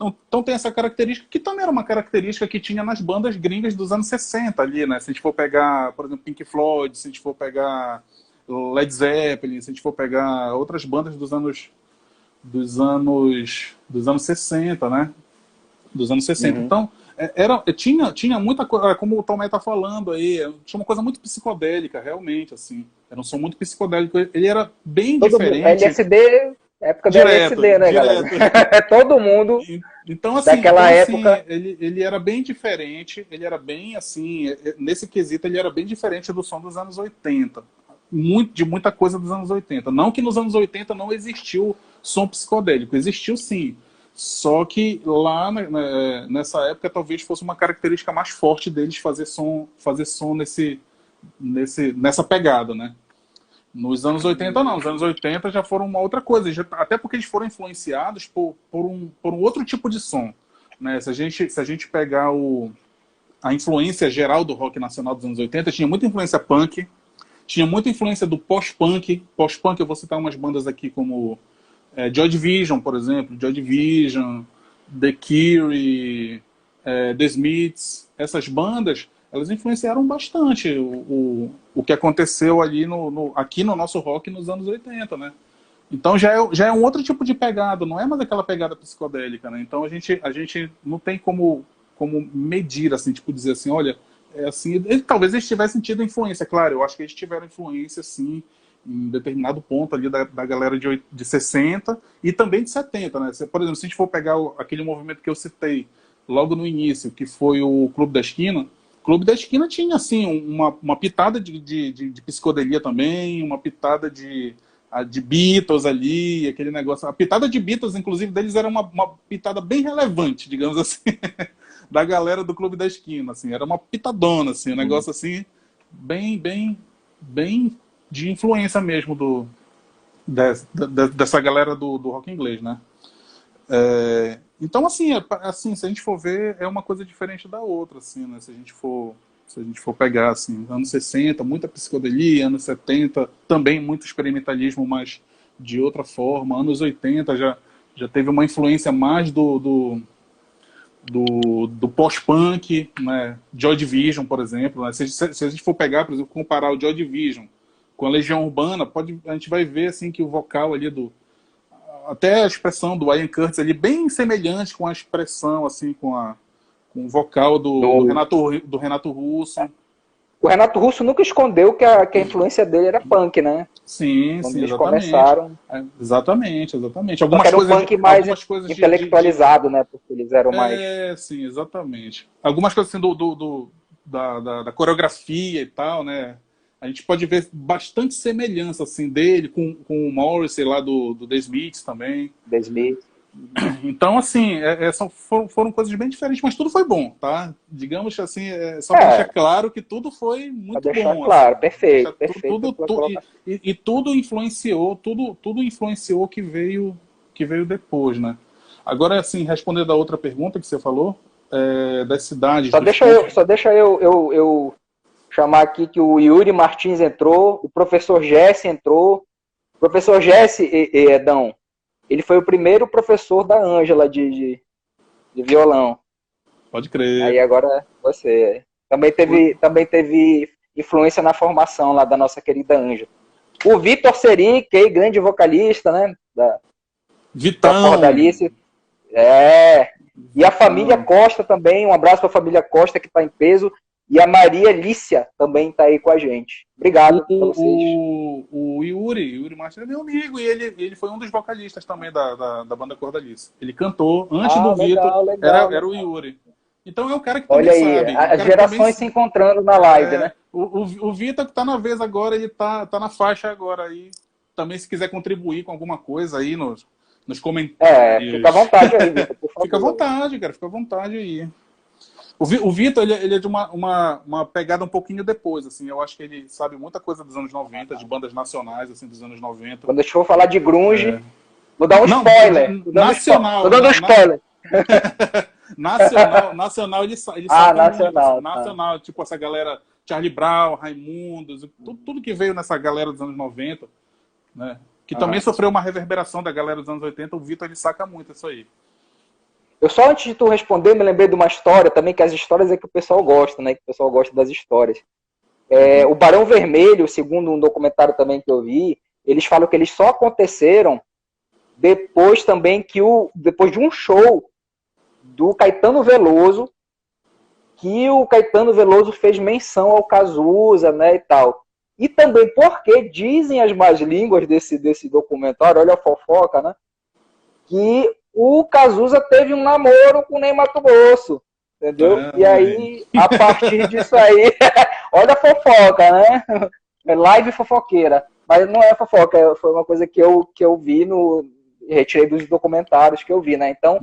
tem essa característica, que também era uma característica que tinha nas bandas gringas dos anos 60 ali, né? Se a gente for pegar, por exemplo, Pink Floyd, se a gente for pegar Led Zeppelin, se a gente for pegar outras bandas dos anos 60, né? Dos anos 60. Então, tinha muita coisa, como o Tomé tá falando aí, tinha uma coisa muito psicodélica, realmente, assim. Era um som muito psicodélico. Ele era bem diferente. LSD Época do LSD, né, galera? Todo mundo então, assim, daquela época. Assim, ele era bem diferente, ele era bem assim, nesse quesito ele era bem diferente do som dos anos 80. De muita coisa dos anos 80. Não que nos anos 80 não existiu som psicodélico, existiu sim. Só que lá nessa época talvez fosse uma característica mais forte deles fazer som nessa pegada, né? Nos anos 80 não, nos anos 80 já foram uma outra coisa, até porque eles foram influenciados por um outro tipo de som, né? Se a gente pegar a influência geral do rock nacional dos anos 80, tinha muita influência punk, tinha muita influência do pós-punk. Pós-punk eu vou citar umas bandas aqui como Joy Division, por exemplo, Joy Division, The Cure, The Smiths. Essas bandas, elas influenciaram bastante o que aconteceu ali aqui no nosso rock nos anos 80, né? Então já é um outro tipo de pegada, não é mais aquela pegada psicodélica, né? Então a gente não tem como medir, assim, tipo dizer assim, olha, assim, talvez eles tivessem tido influência, claro, eu acho que eles tiveram influência, sim, em determinado ponto ali da galera de 60 e também de 70, né? Por exemplo, se a gente for pegar aquele movimento que eu citei logo no início, que foi o Clube da Esquina, o Clube da Esquina tinha, assim, uma pitada de psicodelia também, uma pitada de Beatles ali, aquele negócio. A pitada de Beatles, inclusive, deles era uma pitada bem relevante, digamos assim, da galera do Clube da Esquina, assim. Era uma pitadona, assim, um negócio assim, bem de influência mesmo dessa galera do rock inglês, né? Então, assim, se a gente for ver, é uma coisa diferente da outra, assim, né? Se a gente for pegar, assim, anos 60, muita psicodelia, anos 70, também muito experimentalismo, mas de outra forma. Anos 80 já teve uma influência mais do pós-punk, né? Joy Division, por exemplo, né? Se a gente for pegar, por exemplo, comparar o Joy Division com a Legião Urbana, a gente vai ver, assim, que o vocal ali até a expressão do Ian Curtis ali, bem semelhante com a expressão, assim, com o vocal do Renato Russo. O Renato Russo nunca escondeu que a influência dele era punk, né? Sim, quando sim, eles exatamente. Começaram. Exatamente. Algumas era um punk mais intelectualizado, né? Porque eles eram mais... sim, exatamente. Algumas coisas assim da coreografia e tal, né? A gente pode ver bastante semelhança, assim, dele com o Morrissey lá do The Smiths também. The Smiths. Então, assim, foram coisas bem diferentes, mas tudo foi bom, tá? Digamos assim, só para deixar claro que tudo foi muito bom. Deixar claro, assim. perfeito. E tudo influenciou o que veio depois, né? Agora, assim, respondendo a outra pergunta que você falou, das cidades... Só deixa eu chamar aqui que o Yuri Martins entrou, o professor Jesse entrou. O professor Jesse, Edão, ele foi o primeiro professor da Ângela de violão. Pode crer. Aí agora você. Também teve influência na formação lá da nossa querida Ângela. O Vitor Seri, que é grande vocalista, né? Vitão. Da Alice. E a família Costa também. Um abraço para a família Costa, que está em peso. E a Maria Lícia também está aí com a gente. Obrigado a vocês. O Yuri Martins é meu amigo, e ele foi um dos vocalistas também da banda Cor da Alice. Ele cantou antes do Vitor, era o Yuri. Então é o cara que também sabe. As gerações se encontrando na live, né? O Vitor que está na vez agora, ele tá na faixa agora aí. Também se quiser contribuir com alguma coisa aí nos comentários. Fica à vontade aí, Vitor, por favor. Fica à vontade, cara, fica à vontade aí. O Vitor, ele é de uma pegada um pouquinho depois, assim. Eu acho que ele sabe muita coisa dos anos 90, de bandas nacionais, assim, dos anos 90. Quando eu for falar de grunge, vou dar um spoiler. Nacional. Tô dando um spoiler. Nacional, ele sabe nacional, muito. Nacional, tipo essa galera, Charlie Brown, Raimundos, tudo que veio nessa galera dos anos 90, né? Que também sofreu uma reverberação da galera dos anos 80, o Vitor, ele saca muito isso aí. Eu só, antes de tu responder, me lembrei de uma história também, que as histórias é que o pessoal gosta, né? Que o pessoal gosta das histórias. O Barão Vermelho, segundo um documentário também que eu vi, eles falam que eles só aconteceram depois também depois de um show do Caetano Veloso, que o Caetano Veloso fez menção ao Cazuza, né, e tal. E também porque dizem as más línguas desse documentário, olha a fofoca, né? Que o Cazuza teve um namoro com o Ney Matogrosso, entendeu? E aí, a partir disso aí, olha a fofoca, né? É live fofoqueira. Mas não é fofoca, foi uma coisa que eu vi retirei dos documentários que eu vi, né? Então,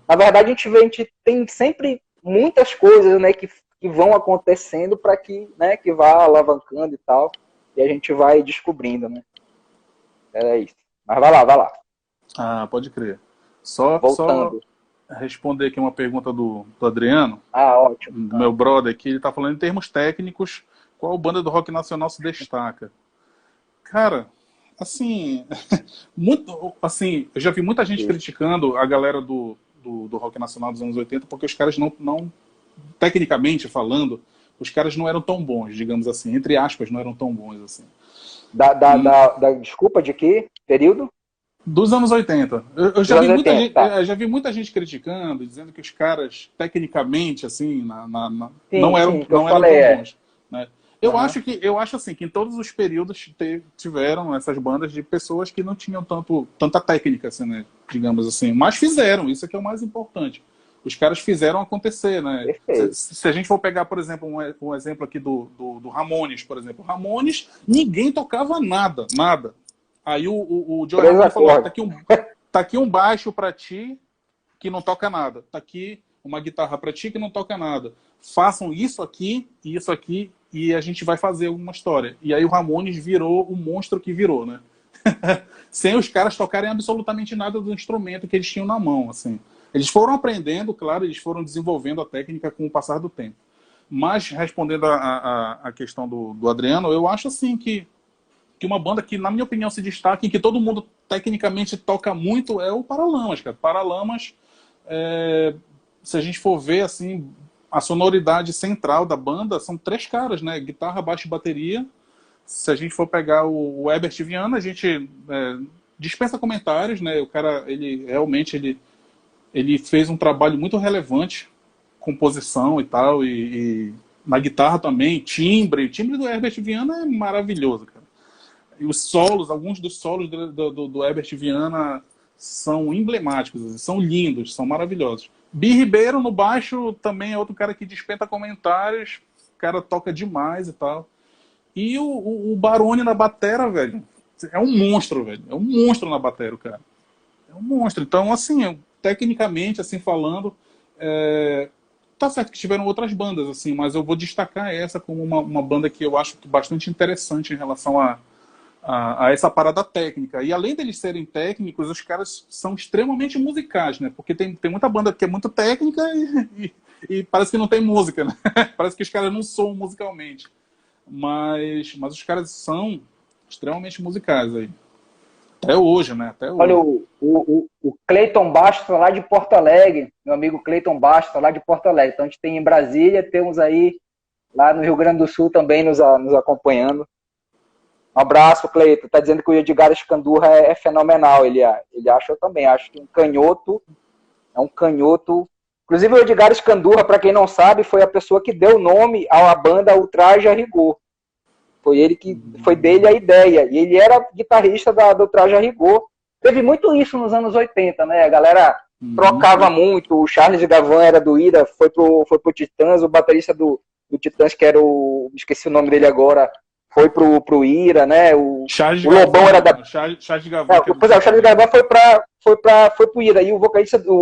na verdade, a gente tem sempre muitas coisas, né, que vão acontecendo para que, né, que vá alavancando e tal, e a gente vai descobrindo, né? É isso. Mas vai lá. Ah, pode crer. Só responder aqui uma pergunta do Adriano. Ótimo. Do meu brother aqui, ele tá falando em termos técnicos, qual banda do rock nacional se destaca? Cara, assim, eu já vi muita gente criticando a galera do rock nacional dos anos 80, porque os caras não, tecnicamente falando, os caras não eram tão bons, digamos assim, entre aspas, não eram tão bons assim. Desculpa, de que período? Dos anos 80. Eu já vi muita gente criticando, dizendo que os caras, tecnicamente, assim, não eram tão bons. Né? Eu acho assim, que em todos os períodos tiveram essas bandas de pessoas que não tinham tanta técnica, assim, né? Digamos assim. Mas fizeram, isso é que é o mais importante. Os caras fizeram acontecer, né? Se a gente for pegar, por exemplo, um exemplo aqui do Ramones, por exemplo. Ramones, ninguém tocava nada. Aí o Joey Ramone falou, tá aqui um baixo pra ti que não toca nada. Tá aqui uma guitarra pra ti que não toca nada. Façam isso aqui e a gente vai fazer uma história. E aí o Ramones virou o monstro que virou, né? Sem os caras tocarem absolutamente nada do instrumento que eles tinham na mão, assim. Eles foram aprendendo, claro, eles foram desenvolvendo a técnica com o passar do tempo. Mas, respondendo a questão do Adriano, eu acho assim que uma banda que, na minha opinião, se destaca, em que todo mundo tecnicamente toca muito, é o Paralamas, cara. Paralamas, se a gente for ver, assim, a sonoridade central da banda, são 3 caras, né? Guitarra, baixo e bateria. Se a gente for pegar o Herbert Viana, a gente dispensa comentários, né? O cara, ele realmente, ele fez um trabalho muito relevante, composição e tal, e na guitarra também, timbre. O timbre do Herbert Viana é maravilhoso, cara. E os solos, alguns dos solos do Herbert Viana são emblemáticos, são lindos, são maravilhosos. Bi Ribeiro no baixo também é outro cara que dispensa comentários, o cara toca demais e tal. E o Baroni na batera, velho, é um monstro, velho. É um monstro na batera, cara. É um monstro. Então, assim, tecnicamente, assim, falando, tá certo que tiveram outras bandas, assim, mas eu vou destacar essa como uma banda que eu acho bastante interessante em relação a essa parada técnica. E além deles serem técnicos, os caras são extremamente musicais, né? Porque tem muita banda que é muito técnica e parece que não tem música, né? Parece que os caras não soam musicalmente. Mas os caras são extremamente musicais aí. Até hoje, né? Até hoje. Olha, o Cleiton Bastos lá de Porto Alegre, meu amigo Cleiton Bastos lá de Porto Alegre. Então a gente tem em Brasília, temos aí lá no Rio Grande do Sul também nos acompanhando. Um abraço, Cleiton. Tá dizendo que o Edgar Escandurra é fenomenal. Ele acha, eu também acho que é um canhoto. Inclusive o Edgar Escandurra, para quem não sabe, foi a pessoa que deu nome à banda Ultraje a Rigor. Foi dele a ideia. E ele era guitarrista do Ultraje a Rigor. Teve muito isso nos anos 80, né? A galera trocava muito. O Charles Gavan era do Ira, foi pro Titãs. O baterista do Titãs, que era esqueci o nome dele agora, foi pro Ira, né? O Lobão era da... Charles Gavan. O Charles Gavan foi pro Ira. E o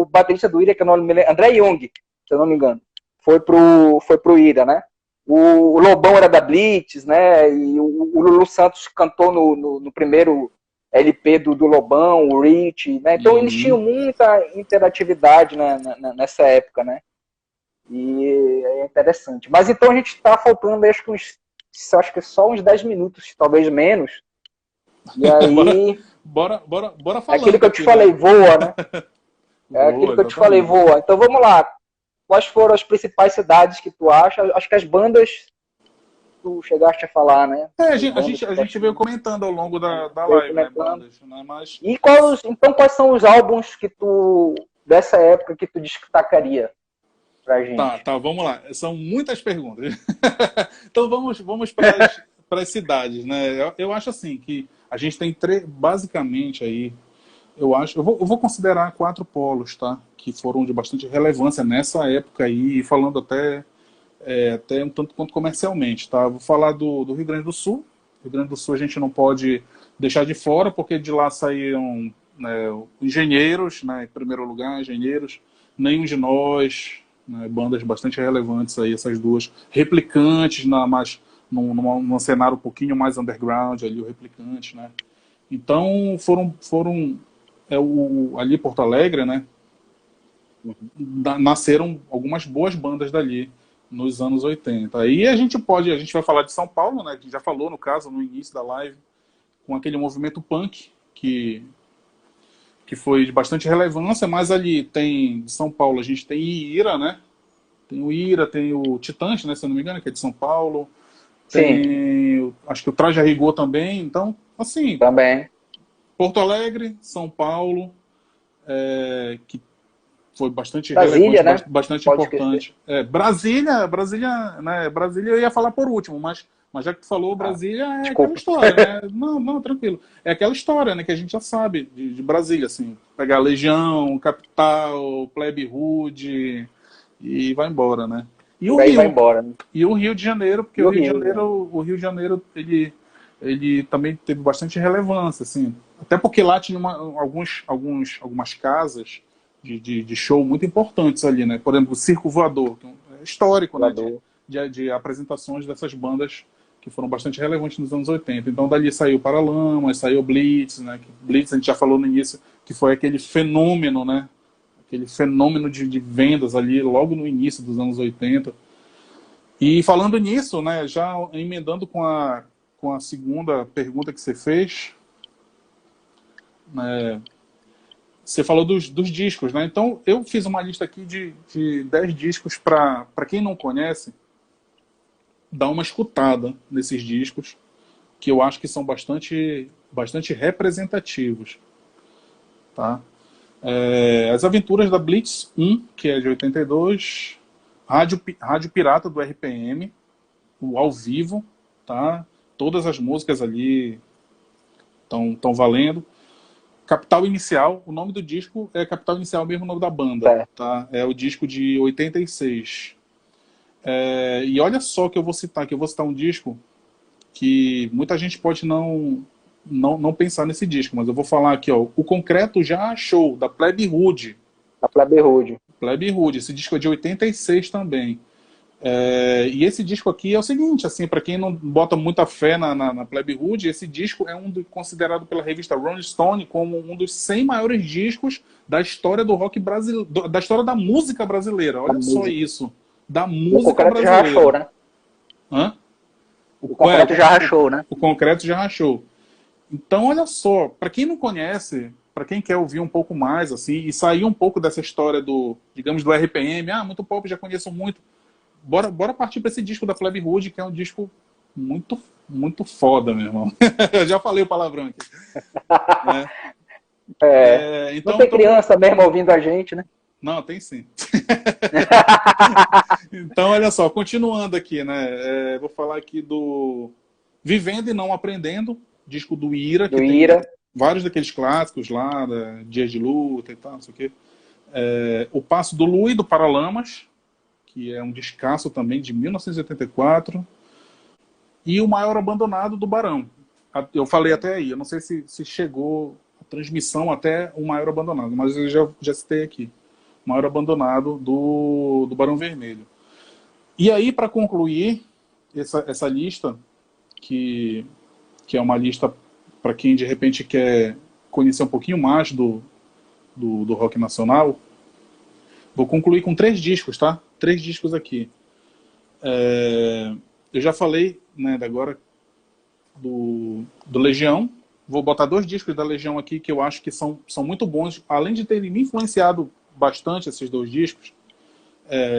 baterista do Ira, que é o nome André Young, se eu não me engano, foi pro Ira, né? O Lobão era da Blitz, né? E o Lulu Santos cantou no primeiro LP do Lobão, o Rich, né? Então eles tinham muita interatividade, né, nessa época, né? E é interessante. Mas então a gente está faltando, acho que só uns 10 minutos, talvez menos. E aí... bora falar. É aquilo que eu te falei, voa, né? É aquilo que eu te falei, voa. Então vamos lá. Quais foram as principais cidades que tu acha? Acho que as bandas tu chegaste a falar, né? A gente veio comentando ao longo da live, né? Bandas, né? Mas... E quais são os álbuns que tu, dessa época, que tu destacaria pra gente? Tá, vamos lá. São muitas perguntas. Então vamos para as cidades, né? Eu acho assim que a gente tem basicamente aí, eu vou considerar 4 polos, tá? Que foram de bastante relevância nessa época aí, falando até um tanto quanto comercialmente, tá? Vou falar do Rio Grande do Sul. Rio Grande do Sul a gente não pode deixar de fora, porque de lá saíram, né, engenheiros, né, em primeiro lugar, engenheiros, Nenhum de Nós, né, bandas bastante relevantes aí, essas duas, Replicantes, mas num cenário um pouquinho mais underground, ali o Replicante, né? Então foram ali Porto Alegre, né? Nasceram algumas boas bandas dali nos anos 80. Aí a gente vai falar de São Paulo, né? Que já falou, no caso, no início da live, com aquele movimento punk que foi de bastante relevância, mas ali tem, de São Paulo, a gente tem Ira, né? Tem o Ira, tem o Titãs, né? Se eu não me engano, que é de São Paulo. Tem, acho que o Traje a Rigor também. Então, assim, também. Porto Alegre, São Paulo, que foi bastante Brasília, relevante, né? bastante Pode importante. Brasília, né? Brasília eu ia falar por último, mas já que tu falou, Brasília é aquela desculpa. história, né? Não, tranquilo. É aquela história, né, que a gente já sabe de Brasília, assim. Pegar Legião, Capital, Plebe Rude e vai embora, né? E o Aí vai Rio. embora, né? E o Rio de Janeiro, porque E o o Rio de Rio, né? Janeiro, ele também teve bastante relevância, assim. Até porque lá tinha algumas casas de show muito importantes ali, né? Por exemplo, o Circo Voador, que é histórico, né? De apresentações dessas bandas que foram bastante relevantes nos anos 80. Então dali saiu Paralamas, saiu Blitz, né? Blitz a gente já falou no início, que foi aquele fenômeno, né? Aquele fenômeno de vendas ali logo no início dos anos 80. E falando nisso, né, já emendando com a segunda pergunta que você fez, né, você falou dos discos, né? Então, eu fiz uma lista aqui de 10 discos para quem não conhece, dar uma escutada nesses discos, que eu acho que são bastante representativos. Tá? As Aventuras da Blitz 1, que é de 82, Rádio Pirata do RPM, o ao vivo, tá? Todas as músicas ali estão valendo. Capital Inicial, o nome do disco é Capital Inicial, mesmo o nome da banda, tá? É o disco de 86. E olha só que eu vou citar um disco que muita gente pode não pensar nesse disco, mas eu vou falar aqui, ó, O Concreto Já Achou, da Plebe Rude. A Plebe Rude. Plebe Rude, esse disco é de 86 também. E esse disco aqui é o seguinte, assim, para quem não bota muita fé na Plebe Rude, esse disco é considerado pela revista Rolling Stone como um dos 100 maiores discos da história do rock brasileiro, da história da música brasileira. Olha só isso, da música brasileira. O Concreto já rachou, né? Hã? O Concreto já rachou, né? O Concreto já rachou. Então, olha só, para quem não conhece, para quem quer ouvir um pouco mais, assim, e sair um pouco dessa história digamos, do RPM, muito pop, já conheço muito. Bora partir para esse disco da Plebe Rude, que é um disco muito, muito foda, meu irmão. Eu já falei o palavrão aqui. Então, não tem criança mesmo ouvindo a gente, né? Não, tem sim. Então, olha só, continuando aqui, né? Vou falar aqui do Vivendo e Não Aprendendo, disco do Ira, que tem vários daqueles clássicos lá, Dias de Luta e tal, não sei o quê. O Passo do Lui, do Paralamas, que é um descasso também de 1984, e O Maior Abandonado, do Barão. Eu falei até aí, eu não sei se chegou a transmissão até O Maior Abandonado, mas eu já citei aqui. O Maior Abandonado, do Barão Vermelho. E aí, para concluir essa lista, que é uma lista para quem de repente quer conhecer um pouquinho mais do rock nacional, vou concluir com 3 discos, tá? 3 discos aqui. Eu já falei, né, agora do Legião. Vou botar 2 discos da Legião aqui que eu acho que são muito bons. Além de terem me influenciado bastante esses 2 discos,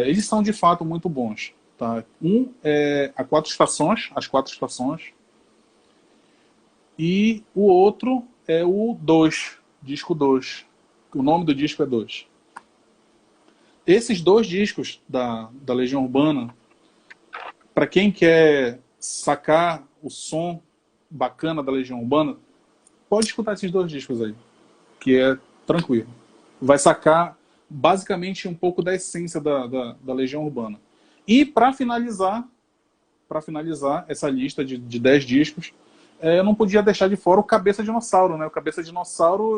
eles são de fato muito bons. Tá? Um é As Quatro Estações. E o outro é o 2, disco 2. O nome do disco é 2. Esses 2 discos da Legião Urbana, para quem quer sacar o som bacana da Legião Urbana, pode escutar esses 2 discos aí, que é tranquilo. Vai sacar basicamente um pouco da essência da Legião Urbana. E para finalizar essa lista de 10 discos, eu não podia deixar de fora o Cabeça Dinossauro, né? O Cabeça Dinossauro,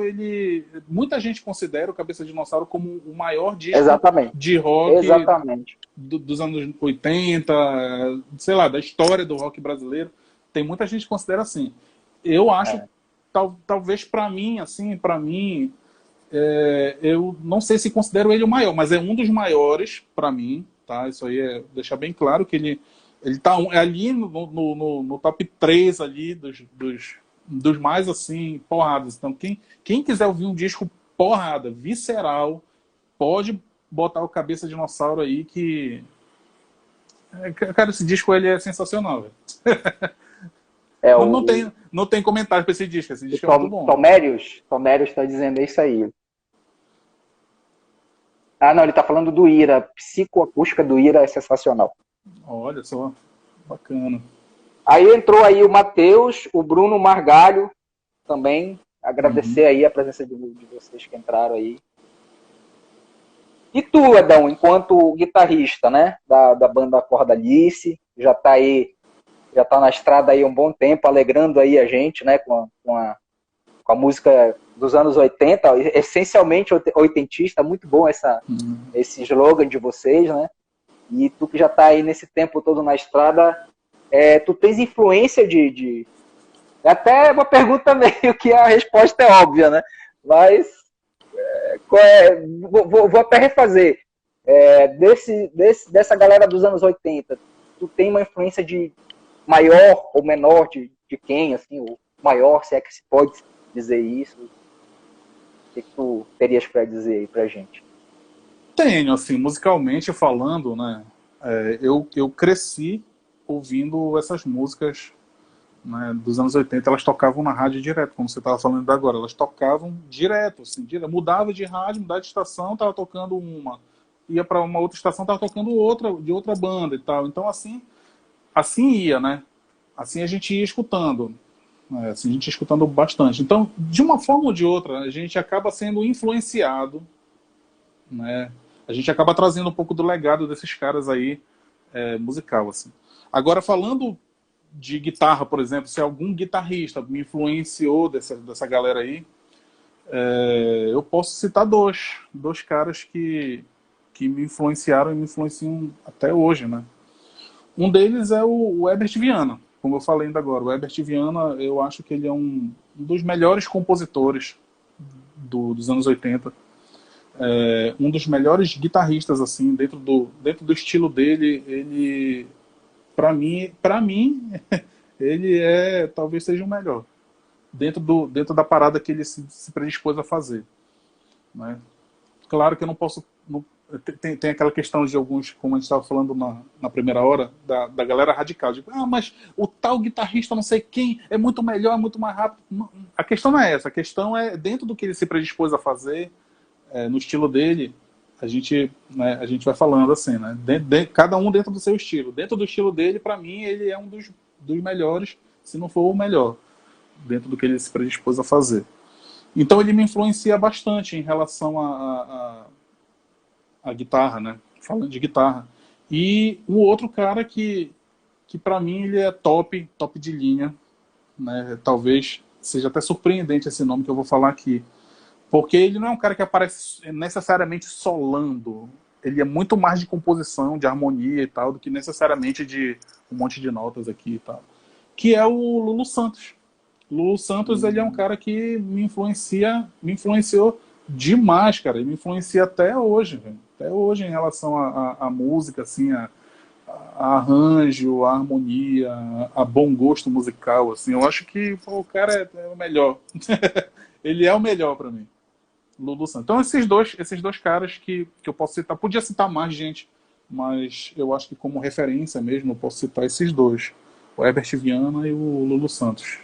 muita gente considera o Cabeça Dinossauro como o maior disco de rock dos anos 80, sei lá, da história do rock brasileiro. Tem muita gente que considera assim. Eu acho, talvez para mim, eu não sei se considero ele o maior, mas é um dos maiores para mim, tá? Isso aí é deixar bem claro que ele tá ali no top 3 ali dos mais assim porradas. Então quem quiser ouvir um disco porrada, visceral, pode botar o Cabeça Dinossauro aí, que cara, esse disco ele é sensacional. Não tem comentário para esse disco é muito bom. Tomérios está dizendo isso aí. Ah, não, ele está falando do Ira. Psicoacústica do Ira é sensacional. Olha só, bacana. Aí entrou aí o Matheus, o Bruno Margalho também. Agradecer aí a presença de vocês que entraram aí. E tu, Edão, enquanto guitarrista, né, da banda Corda Alice, já está na estrada aí um bom tempo, alegrando aí a gente, né, com a música dos anos 80, essencialmente oitentista, muito bom esse slogan de vocês, né? E tu que já tá aí nesse tempo todo na estrada, tu tens influência até uma pergunta meio que a resposta é óbvia, né? Mas vou até refazer. Dessa galera dos anos 80, tu tem uma influência de maior ou menor de quem, assim, o maior, se é que se pode dizer isso? O que tu terias para dizer aí pra gente? Tenho, assim, musicalmente falando, né? Eu cresci ouvindo essas músicas, né, dos anos 80, elas tocavam na rádio direto, como você estava falando agora, elas tocavam direto, assim, mudava de rádio, mudava de estação, estava tocando uma, ia para uma outra estação, estava tocando outra, de outra banda e tal. Então, assim ia, né? Assim a gente ia escutando. Assim, a gente ia escutando bastante. Então, de uma forma ou de outra, a gente acaba sendo influenciado, né? A gente acaba trazendo um pouco do legado desses caras aí, musical, assim. Agora, falando de guitarra, por exemplo, se algum guitarrista me influenciou dessa galera aí, eu posso citar dois caras que me influenciaram e me influenciam até hoje, né? Um deles é o Herbert Viana, como eu falei ainda agora. O Herbert Viana, eu acho que ele é um dos melhores compositores dos anos 80. Um dos melhores guitarristas, assim, dentro do estilo dele. Ele, para mim ele talvez seja o melhor. Dentro da parada que ele se predispôs a fazer, né? Claro que eu não posso... Tem aquela questão de alguns, como a gente estava falando na primeira hora, da galera radical. Tipo, mas o tal guitarrista não sei quem é muito melhor, é muito mais rápido. Não, a questão não é essa. A questão é dentro do que ele se predispôs a fazer, no estilo dele, a gente vai falando assim, né? Cada um dentro do seu estilo. Dentro do estilo dele, para mim, ele é um dos melhores, se não for o melhor, dentro do que ele se predispôs a fazer. Então ele me influencia bastante em relação a guitarra, né? Falando de guitarra. E um outro cara que para mim ele é top de linha, né? Talvez seja até surpreendente esse nome que eu vou falar aqui, porque ele não é um cara que aparece necessariamente solando. Ele é muito mais de composição, de harmonia e tal, do que necessariamente de um monte de notas aqui e tal. Que é o Lulu Santos. Lulu Santos, ele é um cara que me influenciou demais, cara. Ele me influencia até hoje, velho. Até hoje em relação à música, assim, a arranjo, a harmonia, a bom gosto musical, assim. Eu acho que o cara é o melhor. Ele é o melhor para mim. Lulu Santos. Então esses dois caras que eu posso citar, podia citar mais gente, mas eu acho que como referência mesmo eu posso citar esses dois, o Herbert Viana e o Lulu Santos.